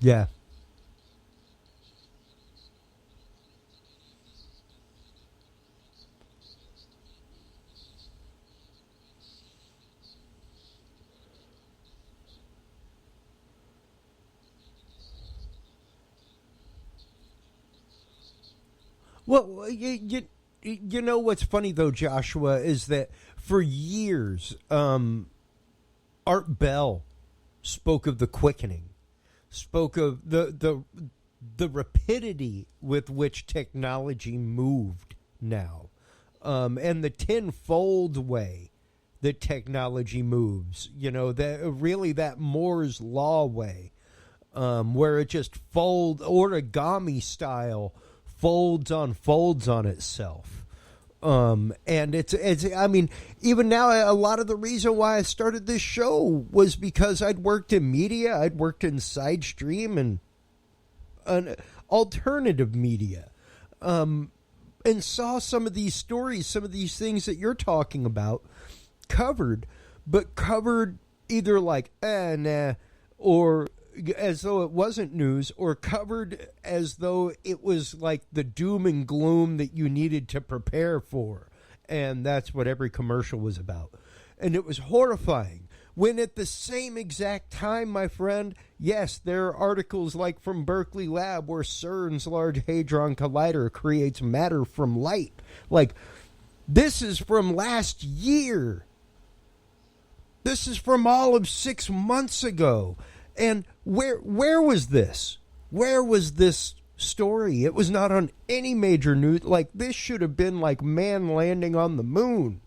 Yeah. Well, you know what's funny though, Joshua, is that for years, Art Bell spoke of the quickening, spoke of the rapidity with which technology moved now, and the tenfold way that technology moves. You know, that really that Moore's law way, where it just origami style folds on itself. And it's I mean, even now, a lot of the reason why I started this show was because I'd worked in media, I'd worked in side stream and alternative media, and saw some of these stories, some of these things that you're talking about covered, but covered either like nah, or as though it wasn't news, or covered as though it was like the doom and gloom that you needed to prepare for. And that's what every commercial was about. And it was horrifying. When at the same exact time, my friend, yes, there are articles like from Berkeley Lab where CERN's Large Hadron Collider creates matter from light. Like, this is from last year. This is from all of 6 months ago. And where was this? Where was this story? It was not on any major news. Like, this should have been like man landing on the moon.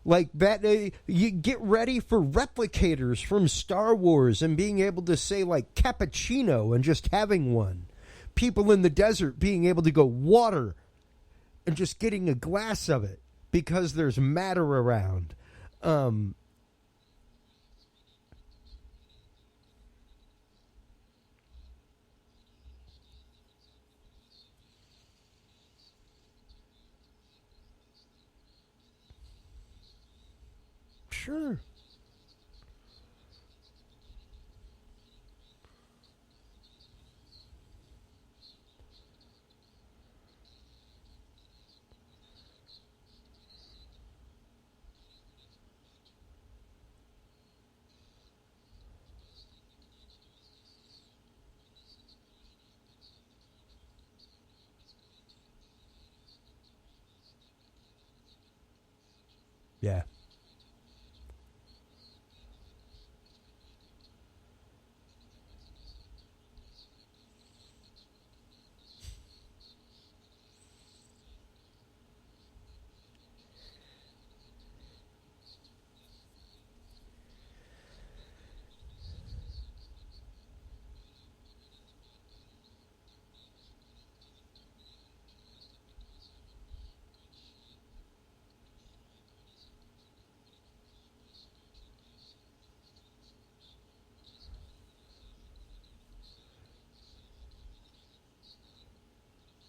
Like that, you get ready for replicators from Star Wars and being able to say like cappuccino and just having one. People in the desert being able to go water and just getting a glass of it because there's matter around. Sure. Yeah.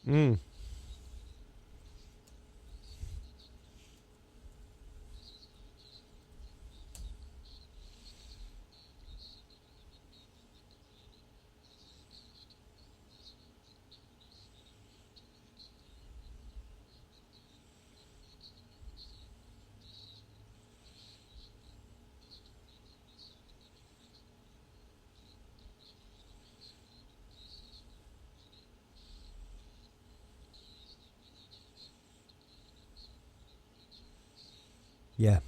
Mm. Yeah.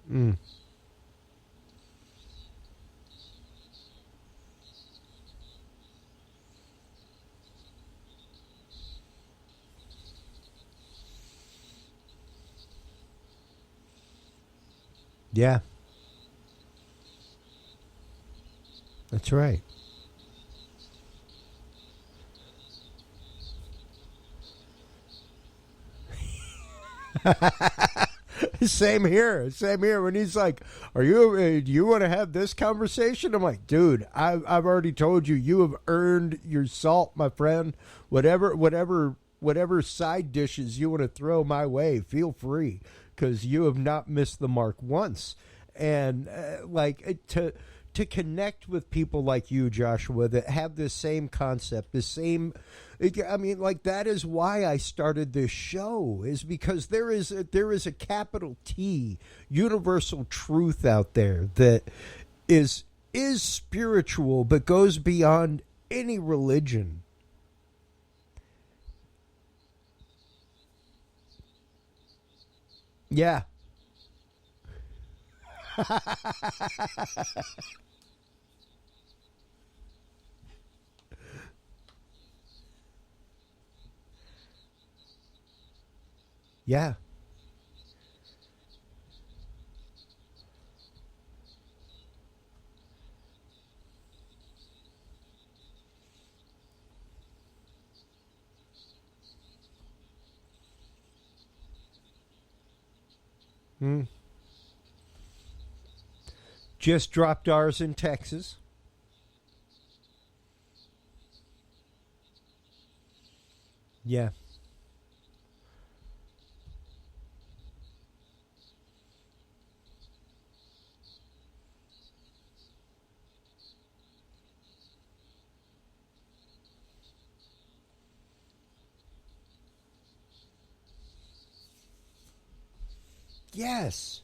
Mm. Yeah. That's right. Same here. Same here. When he's like, "Are you? Do you want to have this conversation?" I'm like, "Dude, I've already told you. You have earned your salt, my friend. Whatever side dishes you want to throw my way, feel free, because you have not missed the mark once." And to connect with people like you, Joshua, that have this same concept, the same. I mean, like, that is why I started this show, is because there is a capital T universal truth out there that is spiritual but goes beyond any religion. Yeah. Yeah. Mm. Just dropped ours in Texas. Yeah. Yes.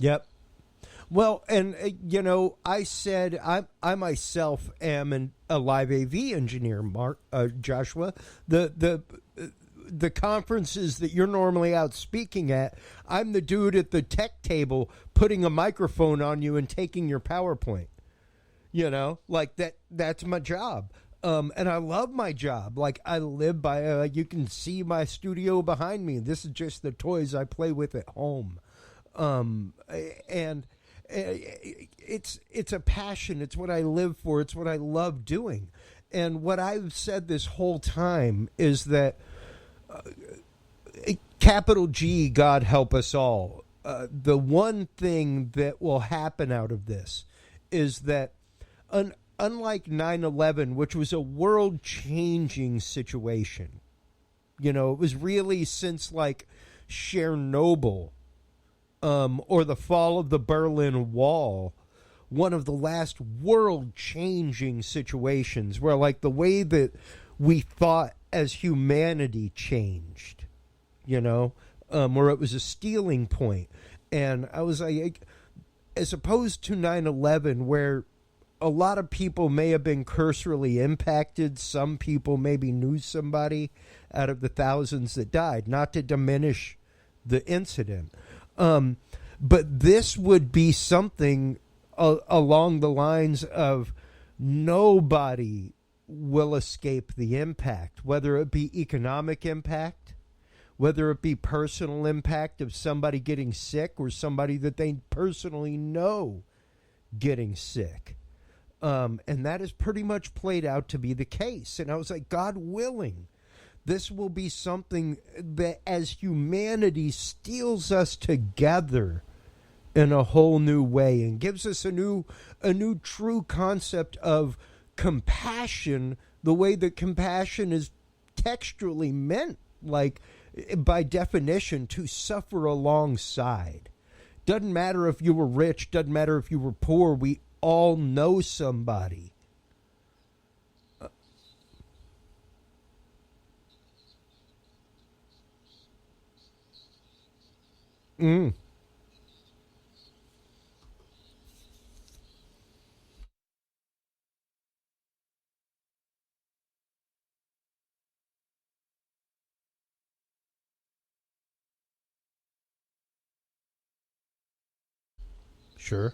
Yep. Well, and I said I myself am a live AV engineer, Mark Joshua. The conferences that you're normally out speaking at, I'm the dude at the tech table putting a microphone on you and taking your PowerPoint. Like that's my job. And I love my job. Like, I live by you can see my studio behind me. This is just the toys I play with at home. And it's a passion. It's what I live for. It's what I love doing. And what I've said this whole time is that capital G, God help us all. The one thing that will happen out of this is that unlike 9/11, which was a world-changing situation, it was really since like Chernobyl, or the fall of the Berlin Wall, one of the last world-changing situations where, like, the way that we thought as humanity changed, where it was a stealing point. And I was like, as opposed to 9/11, where a lot of people may have been cursorily impacted, some people maybe knew somebody out of the thousands that died, not to diminish the incident. But this would be something along the lines of nobody will escape the impact, whether it be economic impact, whether it be personal impact of somebody getting sick or somebody that they personally know getting sick. And that has pretty much played out to be the case. And I was like, God willing, this will be something that as humanity steals us together in a whole new way and gives us a new true concept of compassion, the way that compassion is textually meant, like by definition, to suffer alongside. Doesn't matter if you were rich, doesn't matter if you were poor, we all know somebody. Sure.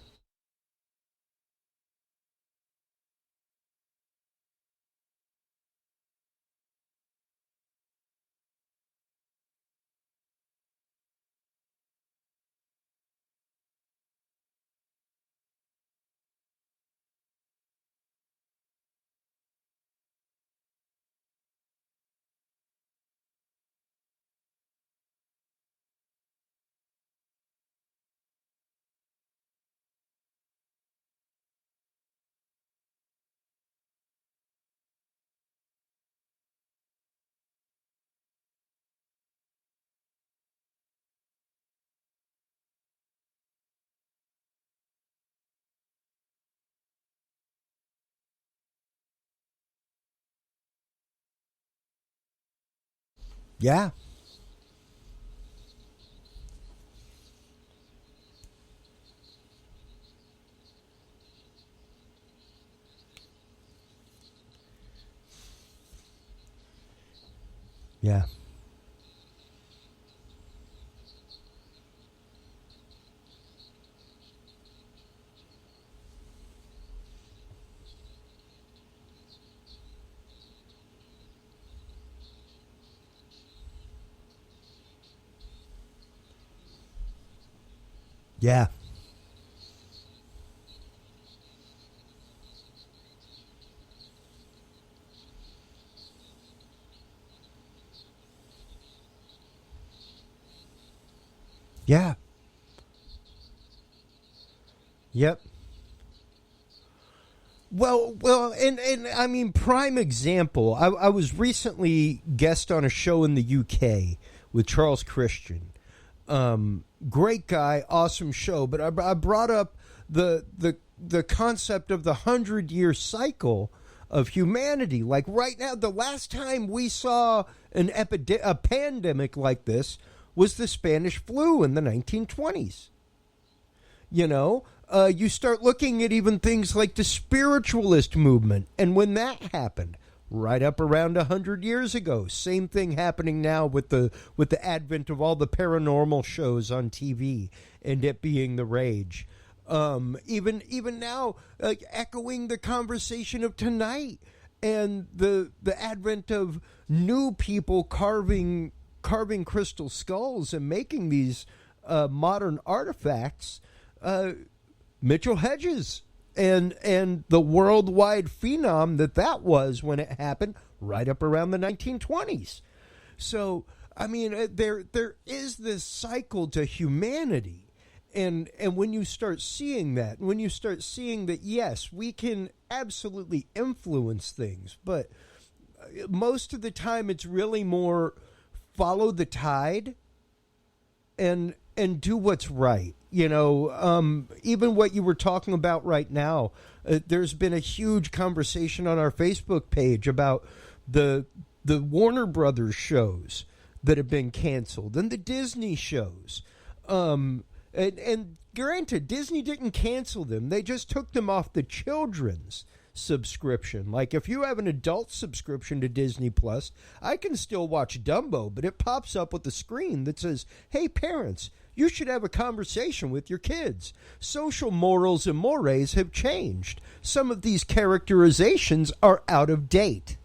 Yeah. Yeah. Yeah. Yeah. Yep. And I mean, prime example. I was recently guest on a show in the UK with Charles Christian. Great guy, awesome show. But I brought up the concept of the 100-year cycle of humanity. Like right now, the last time we saw a pandemic like this was the Spanish flu in the 1920s. You know, you start looking at even things like the spiritualist movement, and when that happened, right up around 100 years ago, same thing happening now with the advent of all the paranormal shows on TV and it being the rage. Even now, like echoing the conversation of tonight and the advent of new people carving crystal skulls and making these modern artifacts. Mitchell-Hedges and the worldwide phenom that was when it happened right up around the 1920s. So, I mean, there is this cycle to humanity. And when you start seeing that, yes, we can absolutely influence things, but most of the time it's really more follow the tide and do what's right. You know, even what you were talking about right now, there's been a huge conversation on our Facebook page about the Warner Brothers shows that have been canceled and the Disney shows. And granted, Disney didn't cancel them. They just took them off the children's subscription. Like if you have an adult subscription to Disney Plus, I can still watch Dumbo, but it pops up with a screen that says, "Hey parents, You should have a conversation with your kids. Social morals and mores have changed. Some of these characterizations are out of date.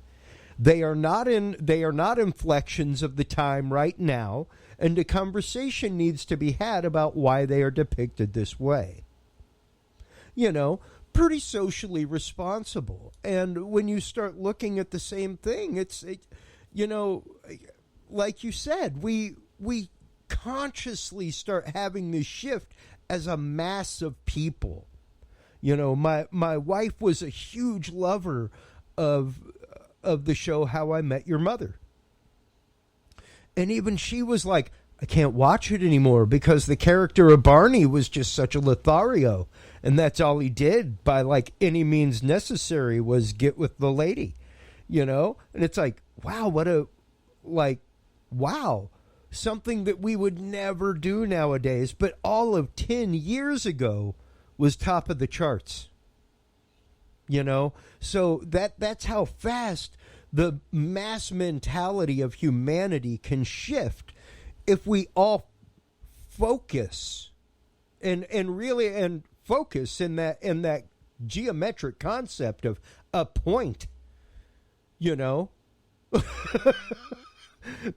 They are not inflections of the time right now, and a conversation needs to be had about why they are depicted this way. You know, pretty socially responsible. And when you start looking at the same thing, you know, like you said, we consciously start having this shift as a mass of people. You know, my wife was a huge lover of the show How I Met Your Mother. And even she was like, I can't watch it anymore because the character of Barney was just such a Lothario. And that's all he did by like any means necessary was get with the lady, you know? And it's like, wow, something that we would never do nowadays. But all of 10 years ago was top of the charts, you know? So that's how fast the mass mentality of humanity can shift if we all focus and focus in that geometric concept of a point, you know.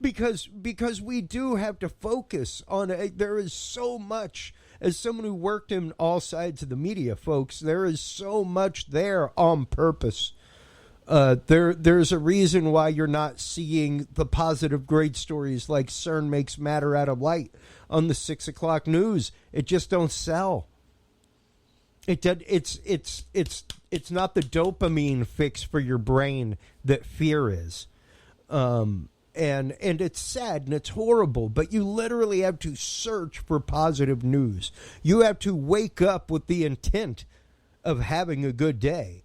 because we do have to focus on there is so much. As someone who worked in all sides of the media, folks, there is so much there on purpose. There's a reason why you're not seeing the positive great stories like CERN makes matter out of light on the 6 o'clock news. It just don't sell. It's not the dopamine fix for your brain that fear is. And it's sad and it's horrible, but you literally have to search for positive news. You have to wake up with the intent of having a good day.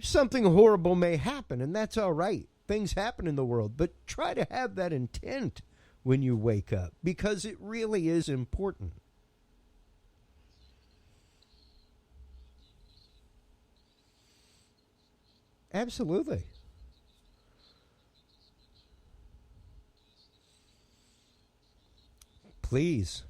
Something horrible may happen, and that's all right. Things happen in the world, but try to have that intent when you wake up because it really is important. Absolutely. Please.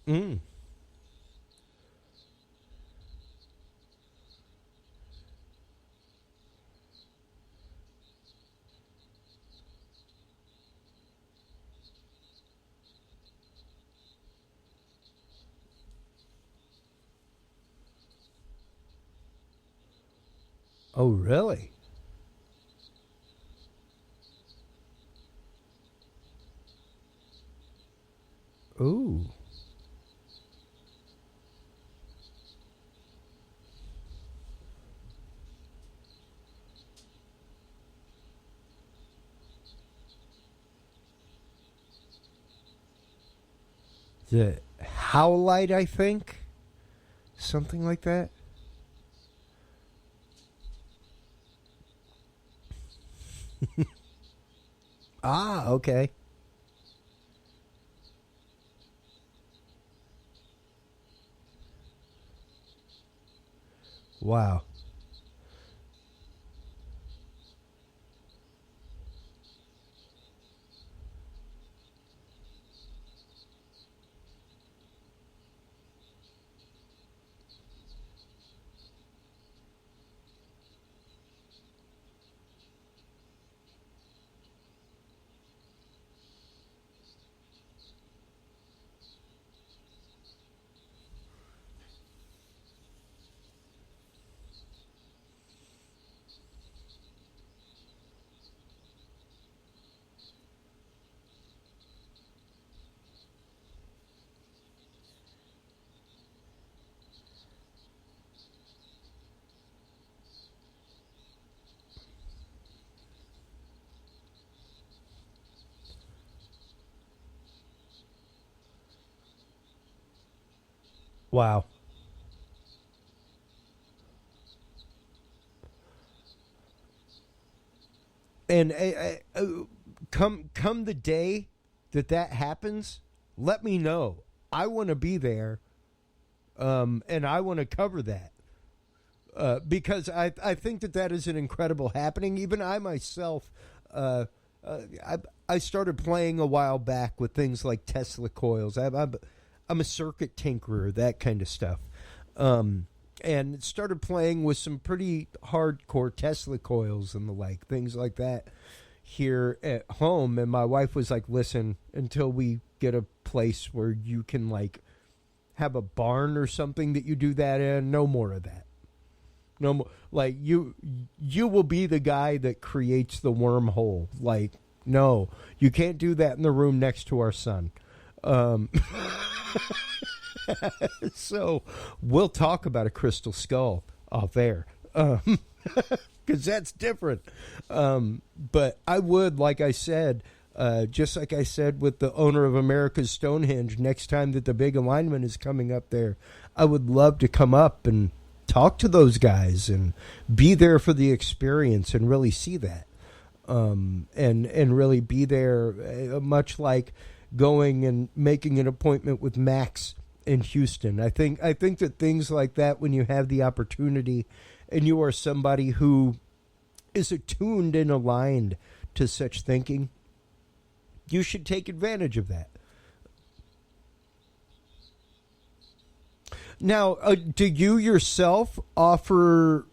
Mm. Oh, really? Ooh. The Howlite, I think. Something like that. Ah, okay. Wow. Wow. And come the day that happens, let me know. I want to be there, and I want to cover that. Because I think that is an incredible happening. Even I myself, I started playing a while back with things like Tesla coils. I'm a circuit tinkerer, that kind of stuff, and started playing with some pretty hardcore Tesla coils and the like, things like that here at home. And my wife was like, "Listen, until we get a place where you can like have a barn or something that you do that in, no more of that." No more. Like you will be the guy that creates the wormhole. Like, no, you can't do that in the room next to our son. So we'll talk about a crystal skull off air, because that's different. But I would, like I said, just like I said with the owner of America's Stonehenge, next time that the big alignment is coming up there, I would love to come up and talk to those guys and be there for the experience and really see that, and really be there, much like going and making an appointment with Max in Houston. I think that things like that, when you have the opportunity and you are somebody who is attuned and aligned to such thinking, you should take advantage of that. Now, do you yourself offer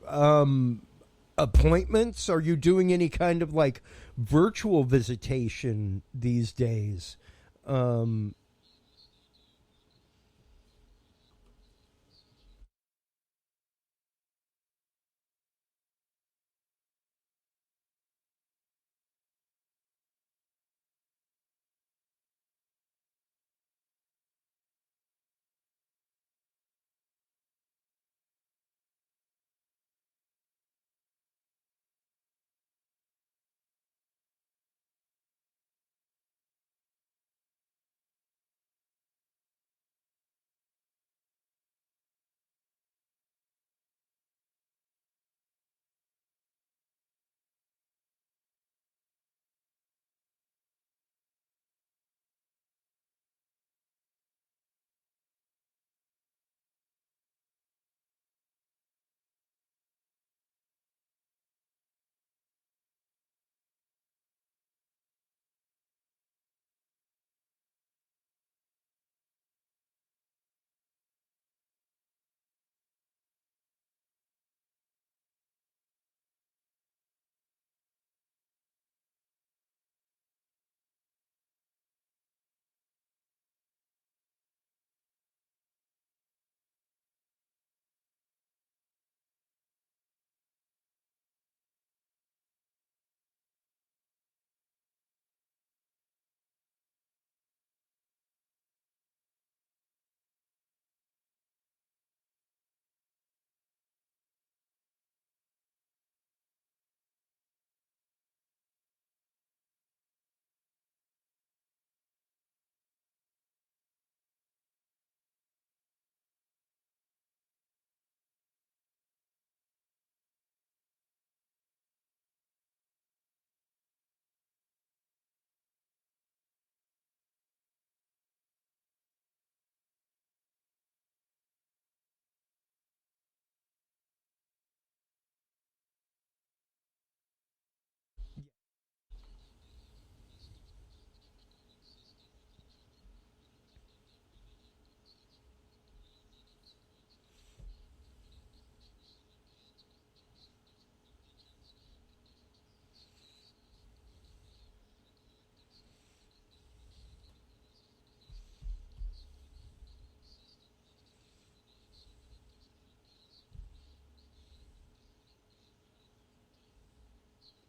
appointments? Are you doing any kind of like virtual visitation these days?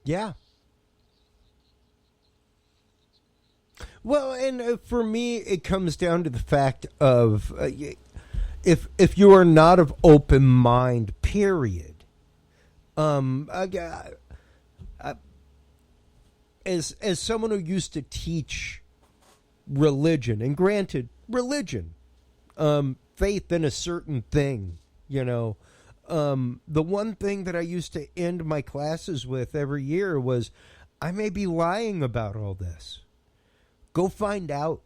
Yeah. Well, and for me, it comes down to the fact of if you are not of open mind, period. I, as someone who used to teach religion, and granted, religion, faith in a certain thing, you know. The one thing that I used to end my classes with every year was, I may be lying about all this. Go find out.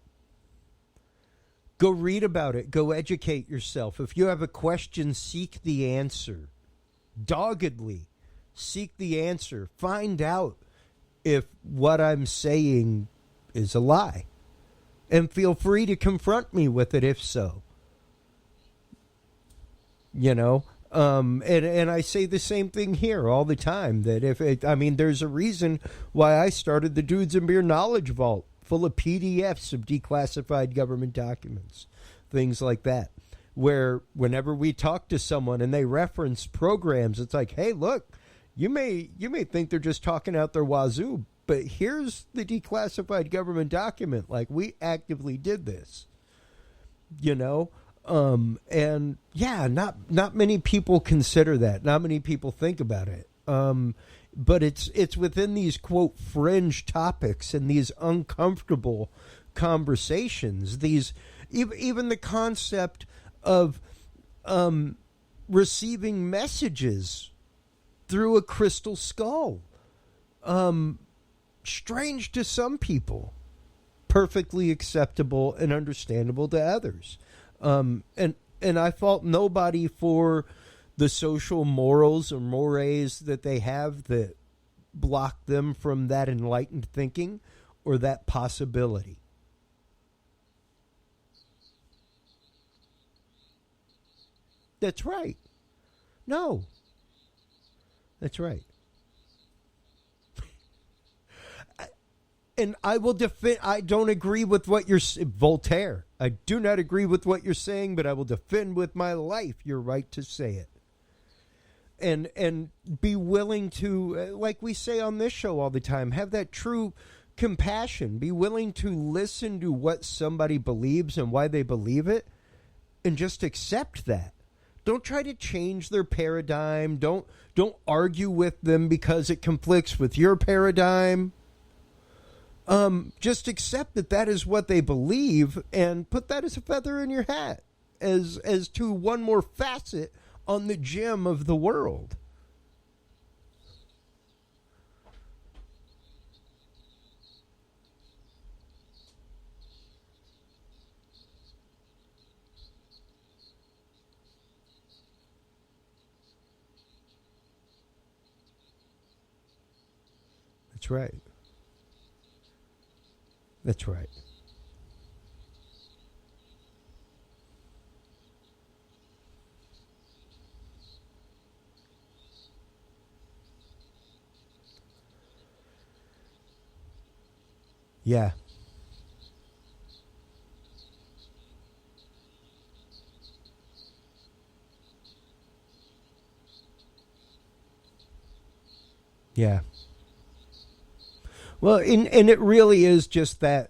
Go read about it. Go educate yourself. If you have a question, seek the answer. Doggedly seek the answer. Find out if what I'm saying is a lie. And feel free to confront me with it if so. You know? And I say the same thing here all the time, that there's a reason why I started the Dudes and Beer Knowledge Vault, full of PDFs of declassified government documents, things like that, where whenever we talk to someone and they reference programs, it's like, hey, look, you may think they're just talking out their wazoo, but here's the declassified government document. Like, we actively did this, you know? And yeah, not many people consider that. Not many people think about it. But it's within these, quote, fringe topics and these uncomfortable conversations, these, even the concept of, receiving messages through a crystal skull. Strange to some people, perfectly acceptable and understandable to others. And I fault nobody for the social morals or mores that they have that block them from that enlightened thinking or that possibility. That's right. No. That's right. And I will defend. I don't agree with what you're Voltaire. I do not agree with what you're saying, but I will defend with my life your right to say it. And be willing to, like we say on this show all the time, have that true compassion. Be willing to listen to what somebody believes and why they believe it, and just accept that. Don't try to change their paradigm. Don't argue with them because it conflicts with your paradigm. Just accept that is what they believe and put that as a feather in your hat, as to one more facet on the gem of the world. That's right. That's right. Yeah. Yeah. Well, and it really is just that,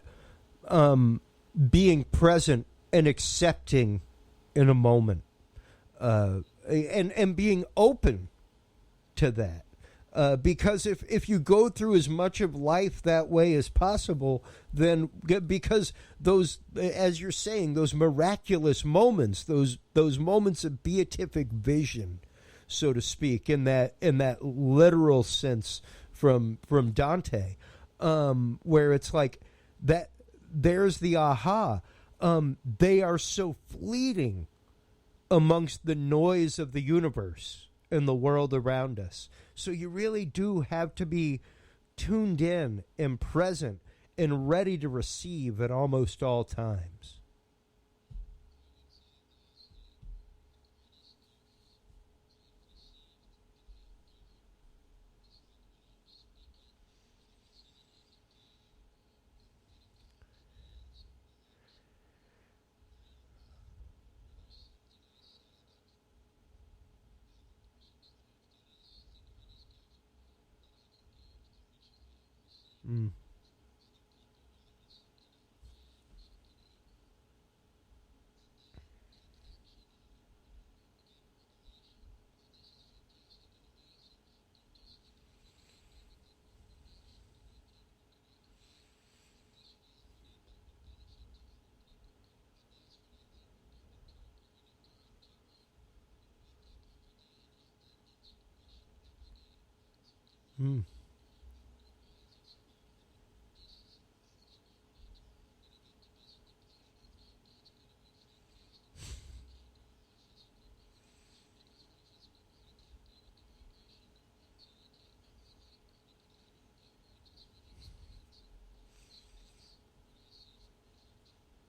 being present and accepting in a moment, and being open to that. Because if you go through as much of life that way as possible, then because those, as you're saying, those miraculous moments, those moments of beatific vision, so to speak, in that literal sense from Dante, where it's like that. There's the aha. They are so fleeting amongst the noise of the universe and the world around us. So you really do have to be tuned in and present and ready to receive at almost all times. Mm. Mm.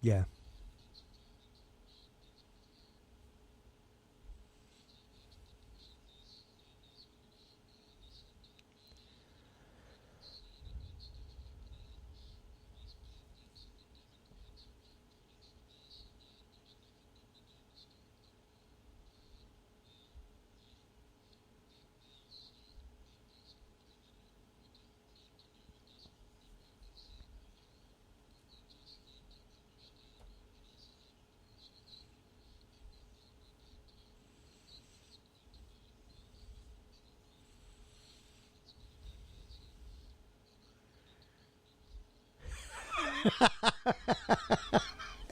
Yeah.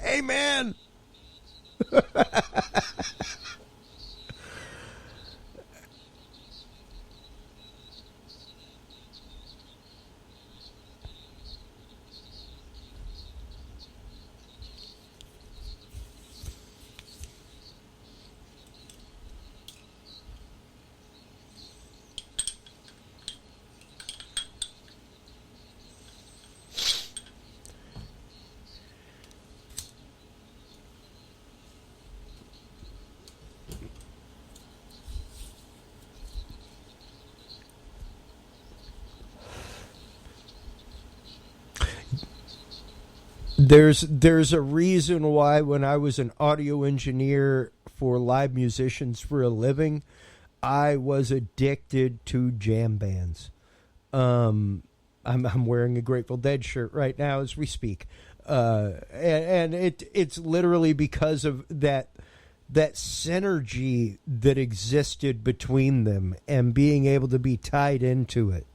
Amen. There's a reason why when I was an audio engineer for live musicians for a living, I was addicted to jam bands. I'm wearing a Grateful Dead shirt right now as we speak, and it's literally because of that synergy that existed between them and being able to be tied into it,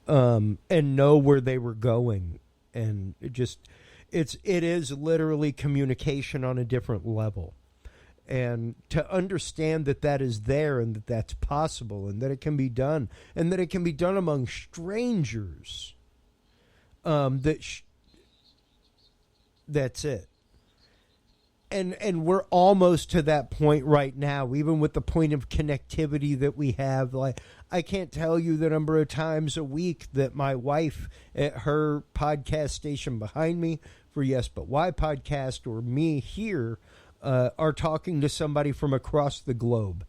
and know where they were going, and it is literally communication on a different level. And to understand that is there and that that's possible and that it can be done and that it can be done among strangers, that's it. And we're almost to that point right now, even with the point of connectivity that we have. Like, I can't tell you the number of times a week that my wife at her podcast station behind me for Yes But Why podcast or me here are talking to somebody from across the globe.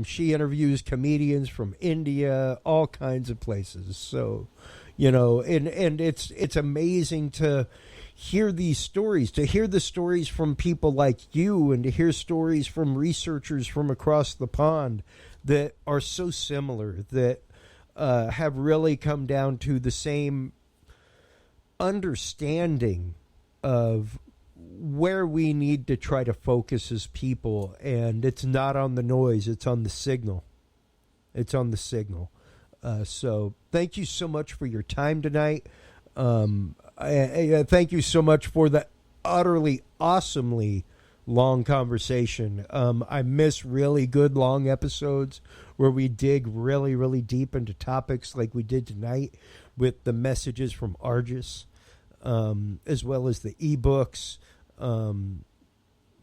She interviews comedians from India, all kinds of places. So, and it's amazing to hear these stories, to hear the stories from people like you, and to hear stories from researchers from across the pond that are so similar, that have really come down to the same understanding of where we need to try to focus as people. And it's not on the noise, it's on the signal. It's on the signal. So thank you so much for your time tonight. Thank you so much for the utterly awesomely long conversation. I miss really good long episodes where we dig really, really deep into topics like we did tonight with the messages from Argus, as well as the ebooks.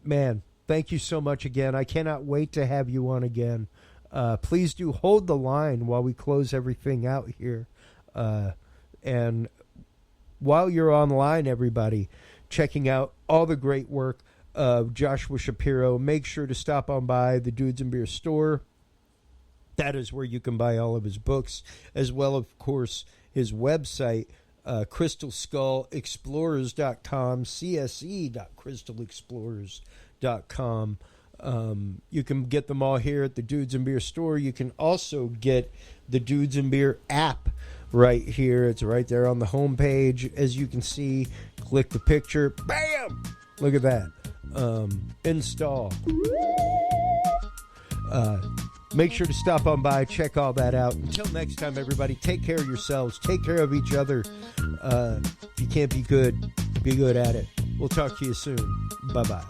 Man, thank you so much again. I cannot wait to have you on again. Please do hold the line while we close everything out here. And while you're online, everybody, checking out all the great work of Joshua Shapiro, make sure to stop on by the Dudes and Beer store. That is where you can buy all of his books, as well, of course, his website, crystalskullexplorers.com, cse.crystalexplorers.com. You can get them all here at the Dudes and Beer store. You can also get the Dudes and Beer app right here. It's right there on the homepage. As you can see, click the picture. Bam! Look at that. Install. Make sure to stop on by, check all that out. Until next time, everybody, take care of yourselves. Take care of each other. If you can't be good at it. We'll talk to you soon. Bye-bye.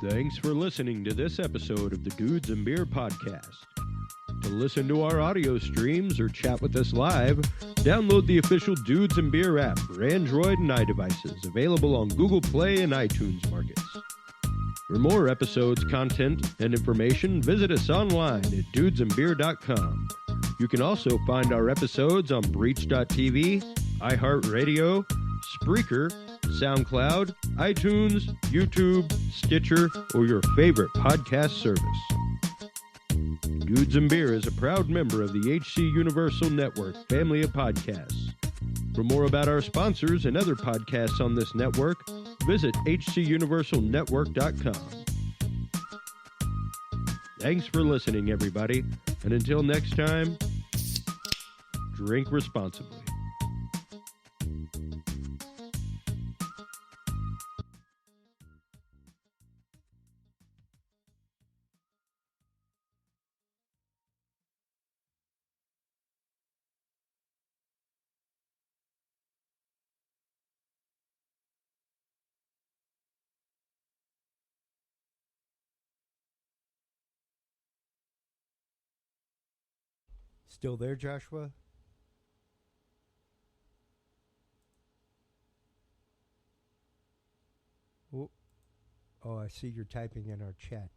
Thanks for listening to this episode of the Dudes and Beer Podcast. To listen to our audio streams or chat with us live, download the official Dudes and Beer app for Android and iDevices, available on Google Play and iTunes markets. For more episodes, content, and information, visit us online at dudesandbeer.com. You can also find our episodes on Breach.tv, iHeartRadio, Spreaker, SoundCloud, iTunes, YouTube, Stitcher, or your favorite podcast service. Dudes and Beer is a proud member of the HC Universal Network family of podcasts. For more about our sponsors and other podcasts on this network, visit hcuniversalnetwork.com. Thanks for listening, everybody, and until next time, drink responsibly. Still there, Joshua? Oh, I see you're typing in our chat.